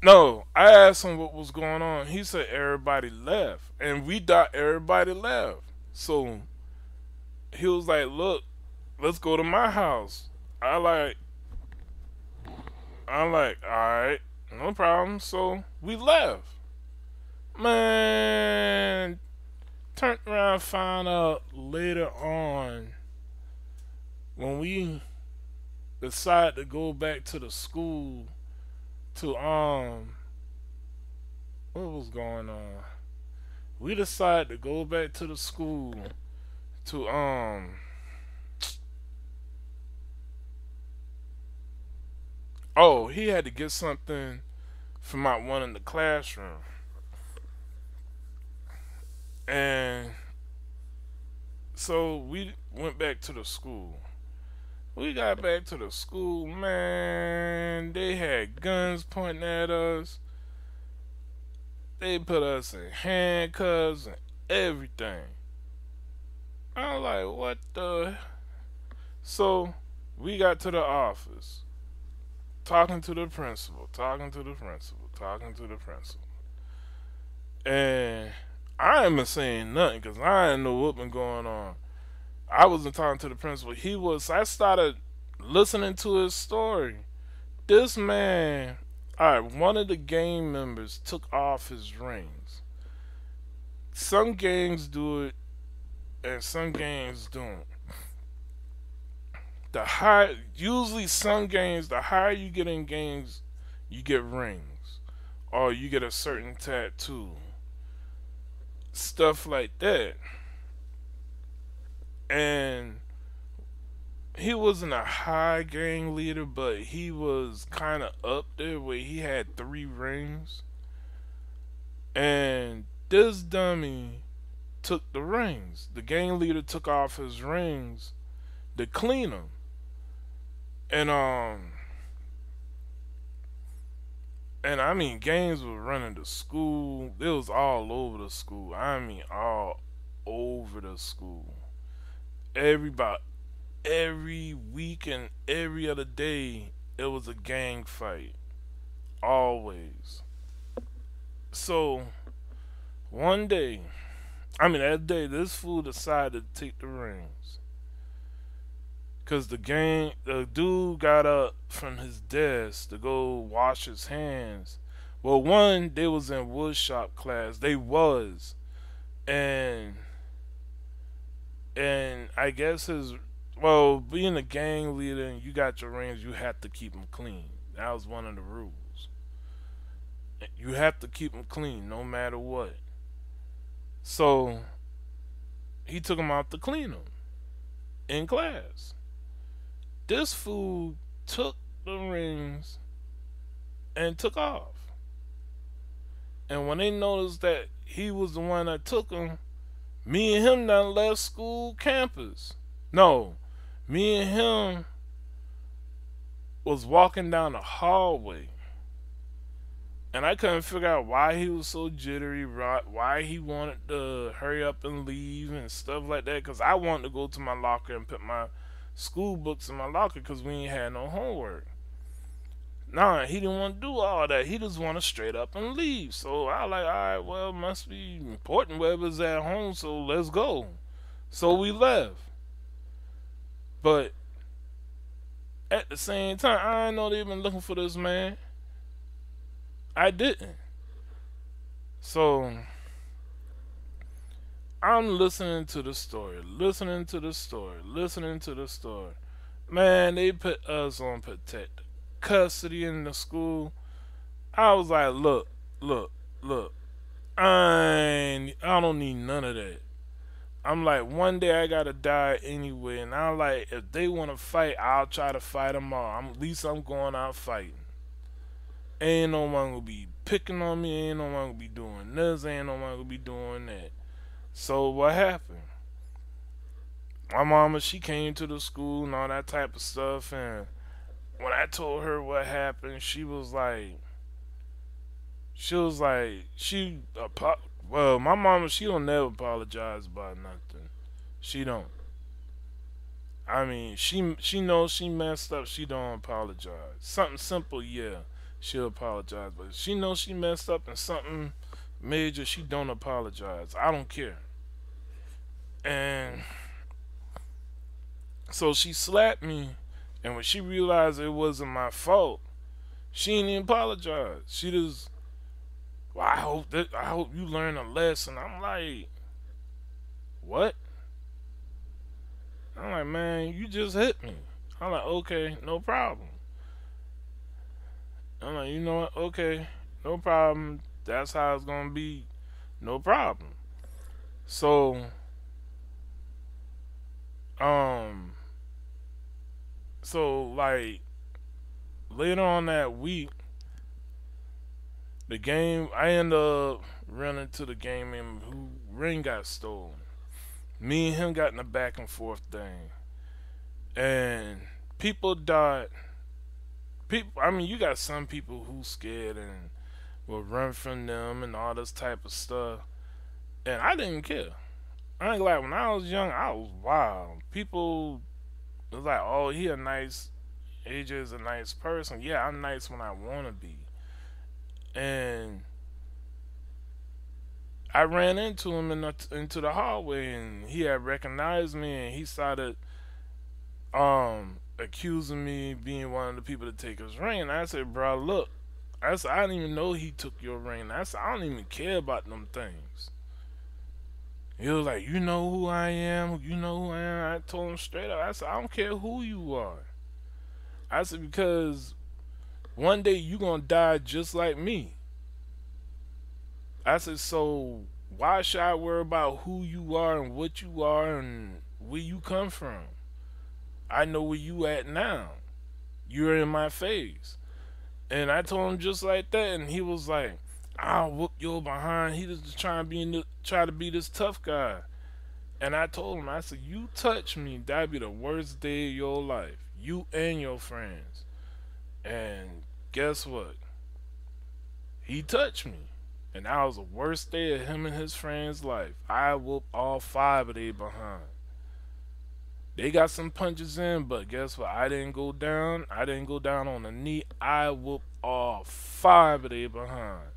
A: no, I asked him what was going on. He said everybody left. And we thought everybody left. So, he was like, look, let's go to my house. I'm like, all right, no problem. So, we left. Man, turned around and found out later on when we decided to go back to the school to what was going on? We decided to go back to the school to oh, he had to get something from out one in the classroom. And so we went back to the school. We got back to the school, man. They had guns pointing at us. They put us in handcuffs and everything. I was like, what the? So we got to the office, talking to the principal, talking to the principal, talking to the principal. And I ain't been saying nothing because I didn't know what been going on. I wasn't talking to the principal. I started listening to his story. This man, alright, one of the gang members took off his rings. Some gangs do it and some gangs don't. Usually some gangs, the higher you get in gangs, you get rings. Or you get a certain tattoo. Stuff like that. And he wasn't a high gang leader, but he was kind of up there where he had 3 rings. And this dummy took the rings. The gang leader took off his rings to clean them. And I mean, gangs were running the school. It was all over the school. I mean, all over the school. Every week and every other day, it was a gang fight. Always. So, one day, that day, this fool decided to take the rings. Because the dude got up from his desk to go wash his hands. Well, one, they was in woodshop class. They was. And I guess being a gang leader and you got your rings, you have to keep them clean. That was one of the rules. You have to keep them clean no matter what. So, he took them out to clean them in class. This fool took the rings and took off. And when they noticed that he was the one that took them, me and him done left school campus. No, me and him was walking down the hallway. And I couldn't figure out why he was so jittery, why he wanted to hurry up and leave and stuff like that. Because I wanted to go to my locker and put my school books in my locker because we ain't had no homework. Nah, he didn't want to do all that. He just wanted to straight up and leave. So I was like, alright, well, it must be important whoever's at home, so let's go. So we left. But at the same time, I didn't know they been looking for this man. I didn't. So I'm listening to the story. Man, they put us on protective custody in the school. I was like, look. I don't need none of that. I'm like, one day I gotta die anyway. And I'm like, if they want to fight, I'll try to fight them all. At least I'm going out fighting. Ain't no one gonna be picking on me. Ain't no one gonna be doing this. Ain't no one gonna be doing that. So what happened? my mama, she came to the school and all that type of stuff. And when I told her what happened, well, my mama, she don't never apologize about nothing. She don't. I mean, she knows she messed up. She don't apologize. Something simple, yeah, she'll apologize. But she knows she messed up and something major, she don't apologize. I don't care. And so she slapped me, and when she realized it wasn't my fault, she didn't even apologize. She just, well, I hope you learn a lesson. I'm like, what? I'm like, man, you just hit me. I'm like, okay, no problem. I'm like, you know what? Okay, no problem. That's how it's gonna be. No problem. So, um, like later on that week, the game, I ended up running to the game and who ring got stolen. Me and him got in a back and forth thing, and people died. People, I mean, you got some people who scared and will run from them and all this type of stuff, and I didn't care. I ain't like when I was young, I was wild. People was like, "Oh, he a nice, AJ is a nice person." Yeah, I'm nice when I wanna be, and I ran into him into the hallway, and he had recognized me, and he started accusing me being one of the people to take his ring. And I said, bro, look, I said, I didn't even know he took your ring. I said, I don't even care about them things. He was like, you know who I am? You know who I am? I told him straight up. I said, I don't care who you are. I said, because one day you gonna die just like me. I said, so why should I worry about who you are and what you are and where you come from? I know where you at now. You're in my face. And I told him just like that, and he was like, I'll whoop your behind. He just trying to try to be this tough guy. And I told him, I said, you touch me, that'd be the worst day of your life. You and your friends. And guess what? He touched me. And that was the worst day of him and his friends' life. I whooped all 5 of they behind. They got some punches in, but guess what? I didn't go down. I didn't go down on the knee. I whooped all 5 of they behind.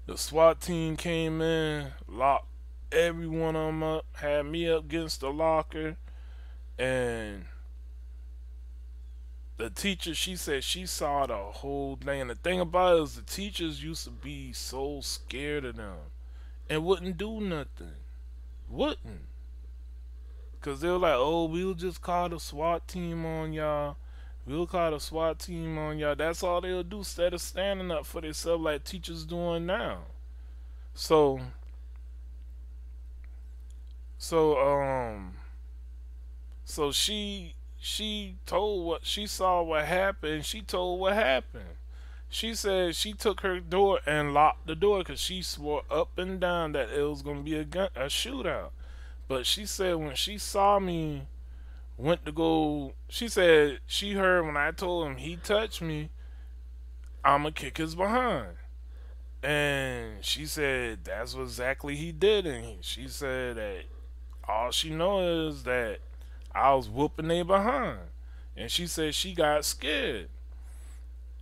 A: The SWAT team came in, locked every one of them up, had me up against the locker, and the teacher, she said she saw the whole thing. And the thing about it is the teachers used to be so scared of them and wouldn't do nothing. Wouldn't. Because they were like, oh, we'll just call the SWAT team on y'all. We'll call the SWAT team on y'all. That's all they'll do instead of standing up for themselves like teachers doing now. So she told what she saw what happened. She told what happened. She said she took her door and locked the door because she swore up and down that it was gonna be a shootout. But she said when she saw me went to go, she said she heard when I told him he touched me, I'ma kick his behind. And she said that's what exactly he did. And she said that all she knows is that I was whooping they behind. And she said she got scared.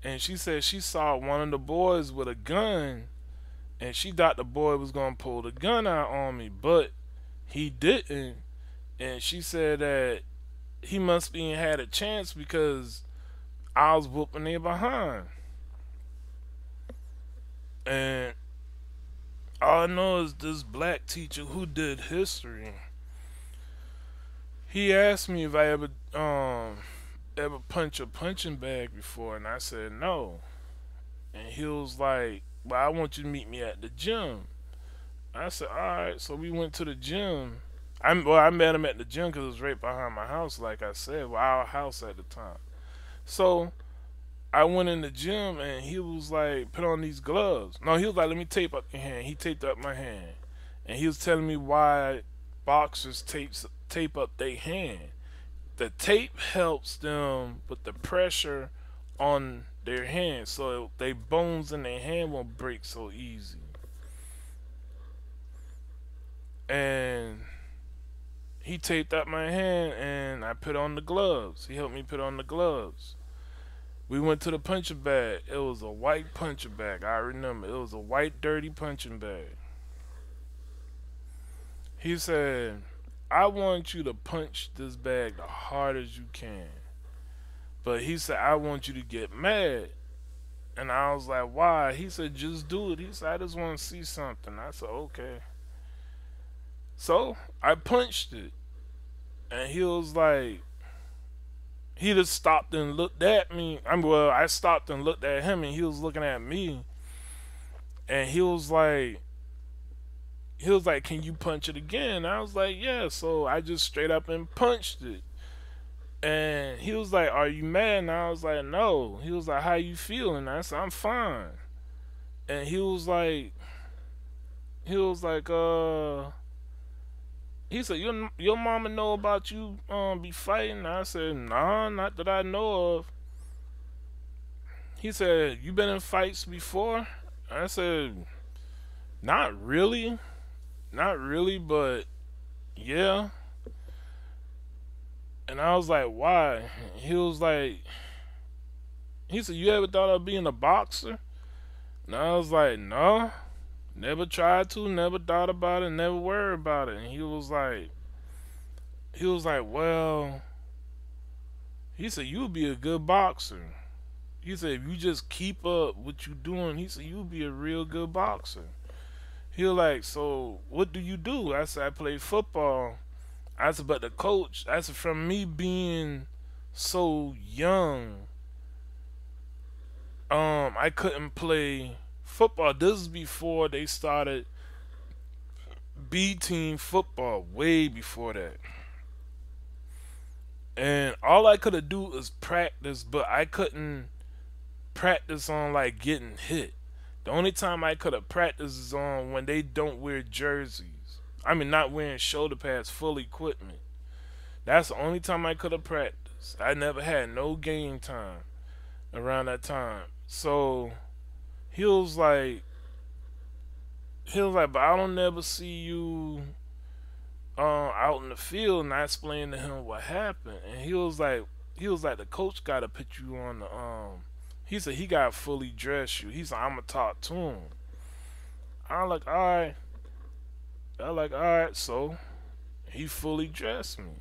A: And she said she saw one of the boys with a gun, and she thought the boy was gonna pull the gun out on me, but he didn't. And she said that he must be had a chance because I was whooping they behind. And all I know is this black teacher who did history, he asked me if I ever punch a punching bag before, and I said no. And he was like, well, I want you to meet me at the gym. I said, alright. So we went to the gym. I met him at the gym because it was right behind my house, like I said, well, our house at the time. So I went in the gym, and he was like, put on these gloves. No, he was like, let me tape up your hand. He taped up my hand. And he was telling me why boxers tape up their hand. The tape helps them with the pressure on their hand, so their bones in their hand won't break so easy. And he taped up my hand, and I put on the gloves. He helped me put on the gloves. We went to the punching bag. It was a white punching bag. I remember. It was a white, dirty punching bag. He said, I want you to punch this bag the hard as you can. But he said, I want you to get mad. And I was like, why? He said, just do it. He said, I just want to see something. I said, okay. So I punched it. And he was like, he just stopped and looked at me. I stopped and looked at him, and he was looking at me. And he was like, can you punch it again? I was like, yeah. So I just straight up and punched it. And he was like, are you mad? And I was like, no. He was like, how you feeling? I said, I'm fine. And he was like, he said, your mama know about you be fighting? I said, nah, not that I know of. He said, you been in fights before? I said, not really, but yeah. And I was like, why? He said, you ever thought of being a boxer? And I was like, no. Never tried to, never thought about it, never worried about it. And he was like, well, he said, you'll be a good boxer. He said, if you just keep up what you doing, he said, you'll be a real good boxer. He was like, so what do you do? I said, I play football. I said, but the coach, I said, from me being so young, I couldn't play football. This is before they started B team football, way before that. And all I could do was practice, but I couldn't practice on like getting hit. The only time I could have practiced is on when they don't wear jerseys. I mean, not wearing shoulder pads, full equipment. That's the only time I could have practiced. I never had no game time around that time. So he was like, but I don't never see you out in the field. And I explained to him what happened, and he was like, the coach got to put you on the He said he got to fully dress you. He said, I'm gonna talk to him. I'm like, all right. So he fully dressed me.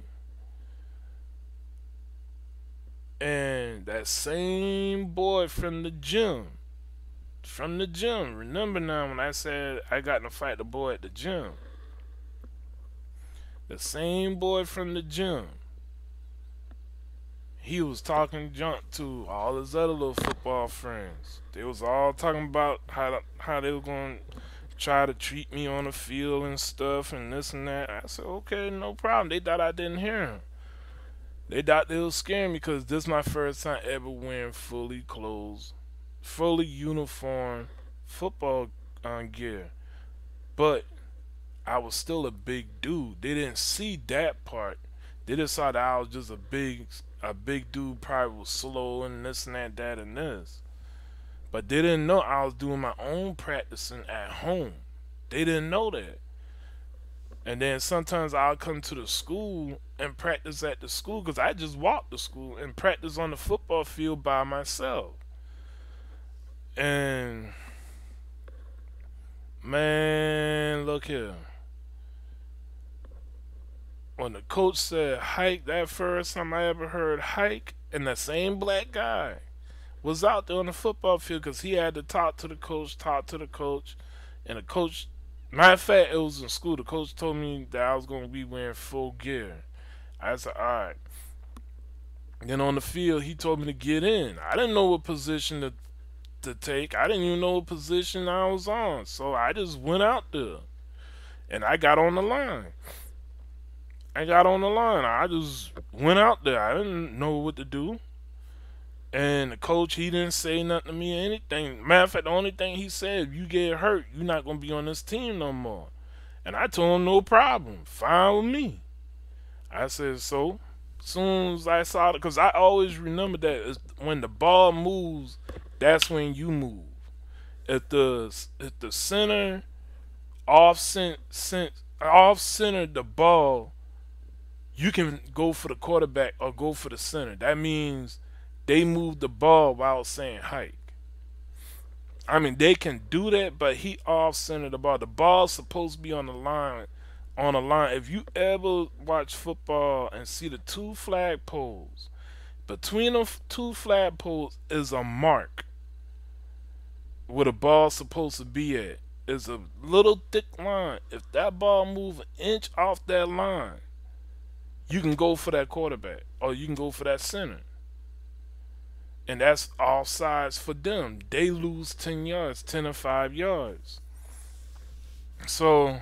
A: And that same boy from the gym, remember now when I said I got in a fight the boy at the gym? The same boy from the gym, he was talking junk to all his other little football friends. They was all talking about how they were going to try to treat me on the field and stuff and this and that. I said, okay, no problem. They thought I didn't hear him. They thought they was scaring me because this is my first time ever wearing fully clothes, fully uniform football gear. But I was still a big dude. They didn't see that part. They just saw that I was just a big dude, probably was slow and this and that and this. But they didn't know I was doing my own practicing at home. They didn't know that. And then sometimes I'll come to the school and practice at the school because I just walk to school and practice on the football field by myself. And man, look here. When the coach said hike, that first time I ever heard hike, and the same black guy was out there on the football field because he had to talk to the coach, and the coach, matter of fact, it was in school, the coach told me that I was going to be wearing full gear. I said, alright. Then on the field, he told me to get in. I didn't know what position to take. I didn't even know what position I was on. So I just went out there, and I got on the line. I just went out there. I didn't know what to do. And the coach, he didn't say nothing to me or anything. Matter of fact, the only thing he said, if you get hurt, you're not going to be on this team no more. And I told him no problem, fine with me. I said so. Soon as I saw it, because I always remember that when the ball moves, that's when you move. If the center off center the ball, you can go for the quarterback or go for the center. That means they move the ball without saying hike. I mean, they can do that, but he off center the ball. The ball's supposed to be on the line. On the line. If you ever watch football and see the two flag poles, between the two flag poles is a mark where the ball's supposed to be at. It's a little thick line. If that ball moves an inch off that line, you can go for that quarterback or you can go for that center. And that's all sides for them. They lose 10 yards, 10 or 5 yards. So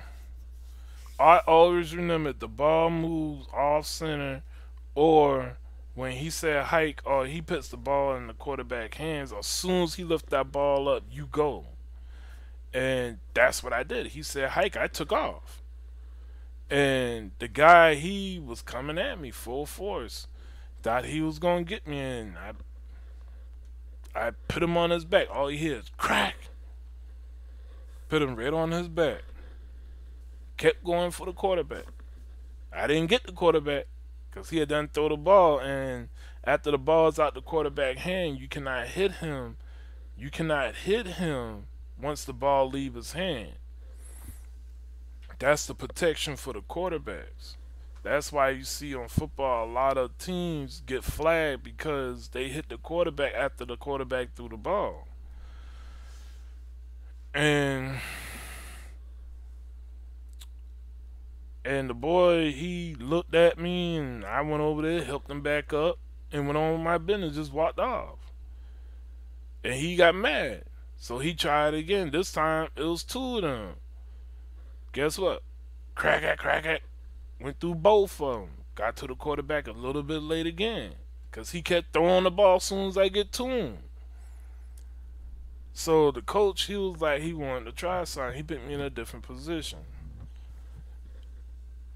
A: I always remember the ball moves off center, or when he said hike, or he puts the ball in the quarterback hands, as soon as he lifts that ball up, you go. And that's what I did. He said hike, I took off. And the guy, he was coming at me full force. Thought he was going to get me, and I put him on his back. All he hears, crack. Put him right on his back. Kept going for the quarterback. I didn't get the quarterback because he had done throw the ball, and after the ball's out the quarterback hand, you cannot hit him. You cannot hit him once the ball leaves his hand. That's the protection for the quarterbacks. That's why you see on football a lot of teams get flagged because they hit the quarterback after the quarterback threw the ball. And the boy, he looked at me, and I went over there, helped him back up, and went on with my business, just walked off. And he got mad. So he tried again. This time, it was two of them. Guess what? Crack it. Went through both of them. Got to the quarterback a little bit late again. Because he kept throwing the ball as soon as I get to him. So the coach, he was like, he wanted to try something. He put me in a different position.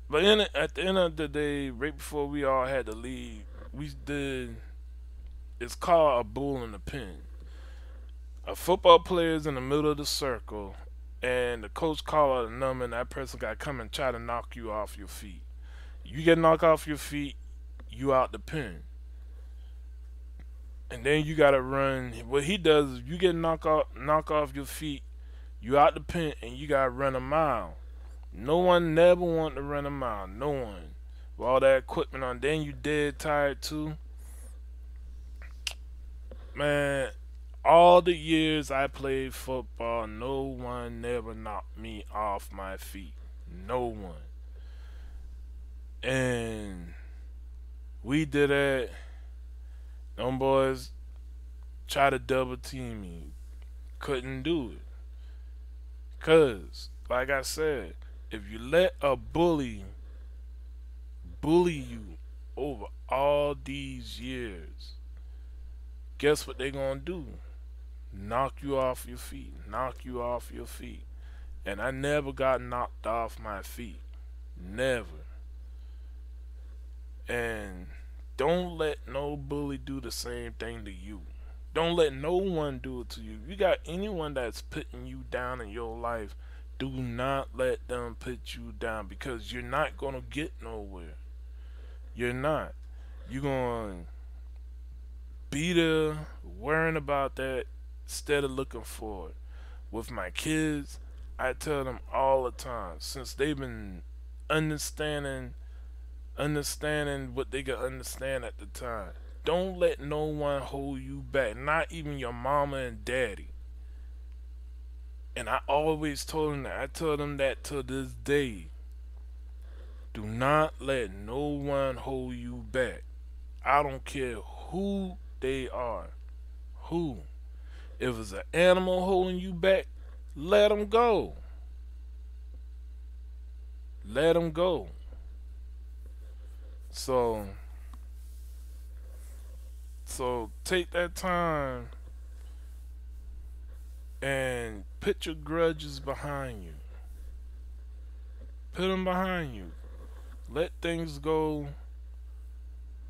A: But at the end of the day, right before we all had to leave, it's called a bull in the pen. A football player is in the middle of the circle, and the coach called out a number, and that person got to come and try to knock you off your feet. You get knocked off your feet, you out the pen. And then you got to run. What he does is you get knock off your feet, you out the pen, and you got to run a mile. No one never want to run a mile. No one. With all that equipment on, then you dead tired too. Man, all the years I played football, no one never knocked me off my feet. No one. And we did that. Them boys try to double team me. Couldn't do it. Cause, like I said, if you let a bully you over all these years, guess what they gonna do? Knock you off your feet. Knock you off your feet. And I never got knocked off my feet. Never. And don't let no bully do the same thing to you. Don't let no one do it to you. If you got anyone that's putting you down in your life, do not let them put you down, because you're not going to get nowhere. You're not. You're going to be there worrying about that instead of looking forward. With my kids, I tell them all the time, since they've been understanding what they can understand at the time, don't let no one hold you back, not even your mama and daddy. And I always told them that. I tell them that to this day. Do not let no one hold you back. I don't care who they are. Who? If it's an animal holding you back, let them go. Let them go. So take that time and put your grudges behind you. Put them behind you. Let things go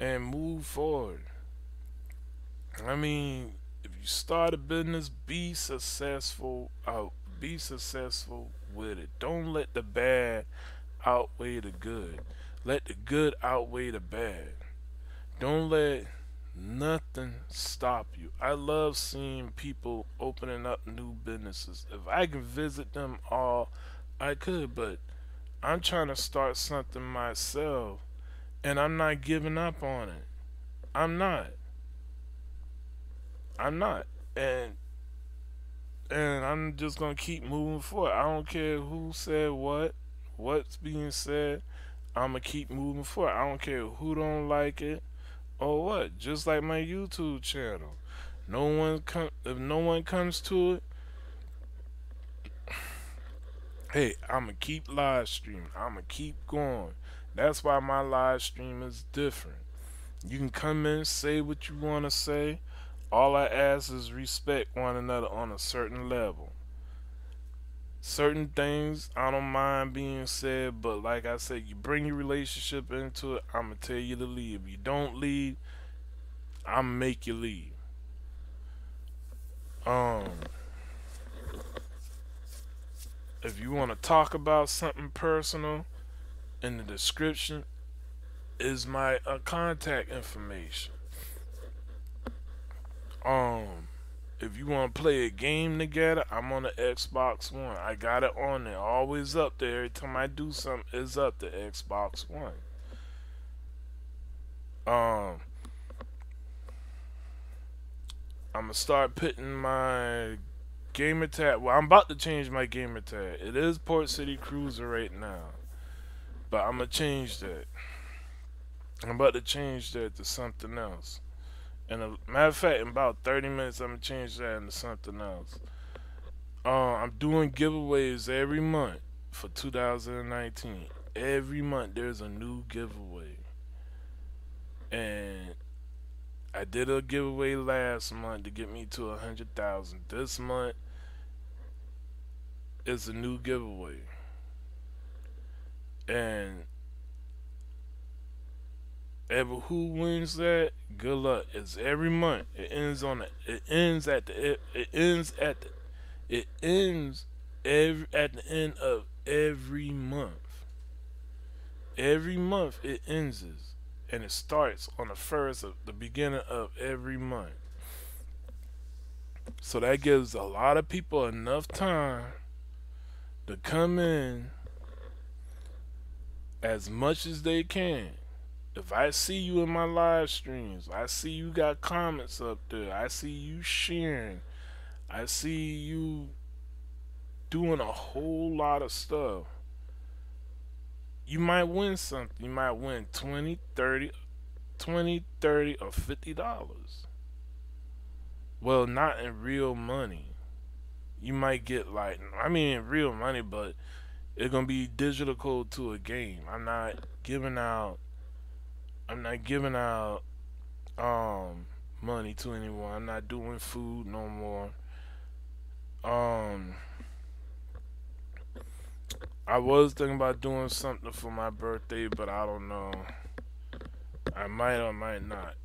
A: and move forward. I mean, if you start a business, be successful. Be successful with it. Don't let the bad outweigh the good. Let the good outweigh the bad. Don't let nothing stop you. I love seeing people opening up new businesses. If I can visit them all, I could, but I'm trying to start something myself and I'm not giving up on it. I'm not. I'm not. And I'm just gonna keep moving forward. I don't care who said what's being said. I'ma keep moving forward. I don't care who don't like it or what. Just like my YouTube channel. If no one comes to it, hey, I'ma keep live streaming. I'ma keep going. That's why my live stream is different. You can come in, say what you wanna say. All I ask is respect one another on a certain level. Certain things I don't mind being said, but like I said, you bring your relationship into it, I'ma tell you to leave. If you don't leave, I'ma make you leave. If you want to talk about something personal, in the description is my contact information. If you want to play a game together, I'm on the Xbox One. I got it on there, always up there. Every time I do something, it's up the Xbox One. I'm gonna start putting my gamer tag. Well, I'm about to change my gamer tag. It is PortCityCruiser right now, but I'm gonna change that. I'm about to change that to something else. And a matter of fact, in about 30 minutes, I'm gonna change that into something else. I'm doing giveaways every month for 2019. Every month there's a new giveaway, and I did a giveaway last month to get me to 100,000. This month is a new giveaway, and ever who wins that, good luck. It's every month. It ends on it. It ends at the. It ends at the. It ends at the end of every month. Every month it ends, and it starts on the beginning of every month. So that gives a lot of people enough time to come in as much as they can. If I see you in my live streams, I see you got comments up there, I see you sharing, I see you doing a whole lot of stuff, you might win something. You might win 20, 30, or $50. Well, not in real money. You might get in real money, but it's gonna be digital code to a game. I'm not giving out money to anyone. I'm not doing food no more. I was thinking about doing something for my birthday, but I don't know. I might or might not.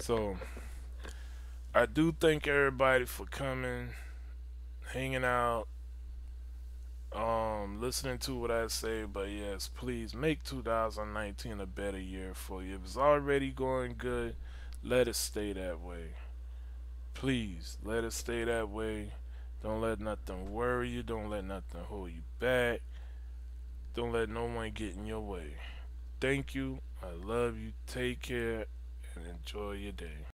A: So I do thank everybody for coming, hanging out, listening to what I say. But yes, please make 2019 a better year for you. If it's already going good, let it stay that way. Please let it stay that way. Don't let nothing worry you. Don't let nothing hold you back. Don't let no one get in your way. Thank you. I love you. Take care and enjoy your day.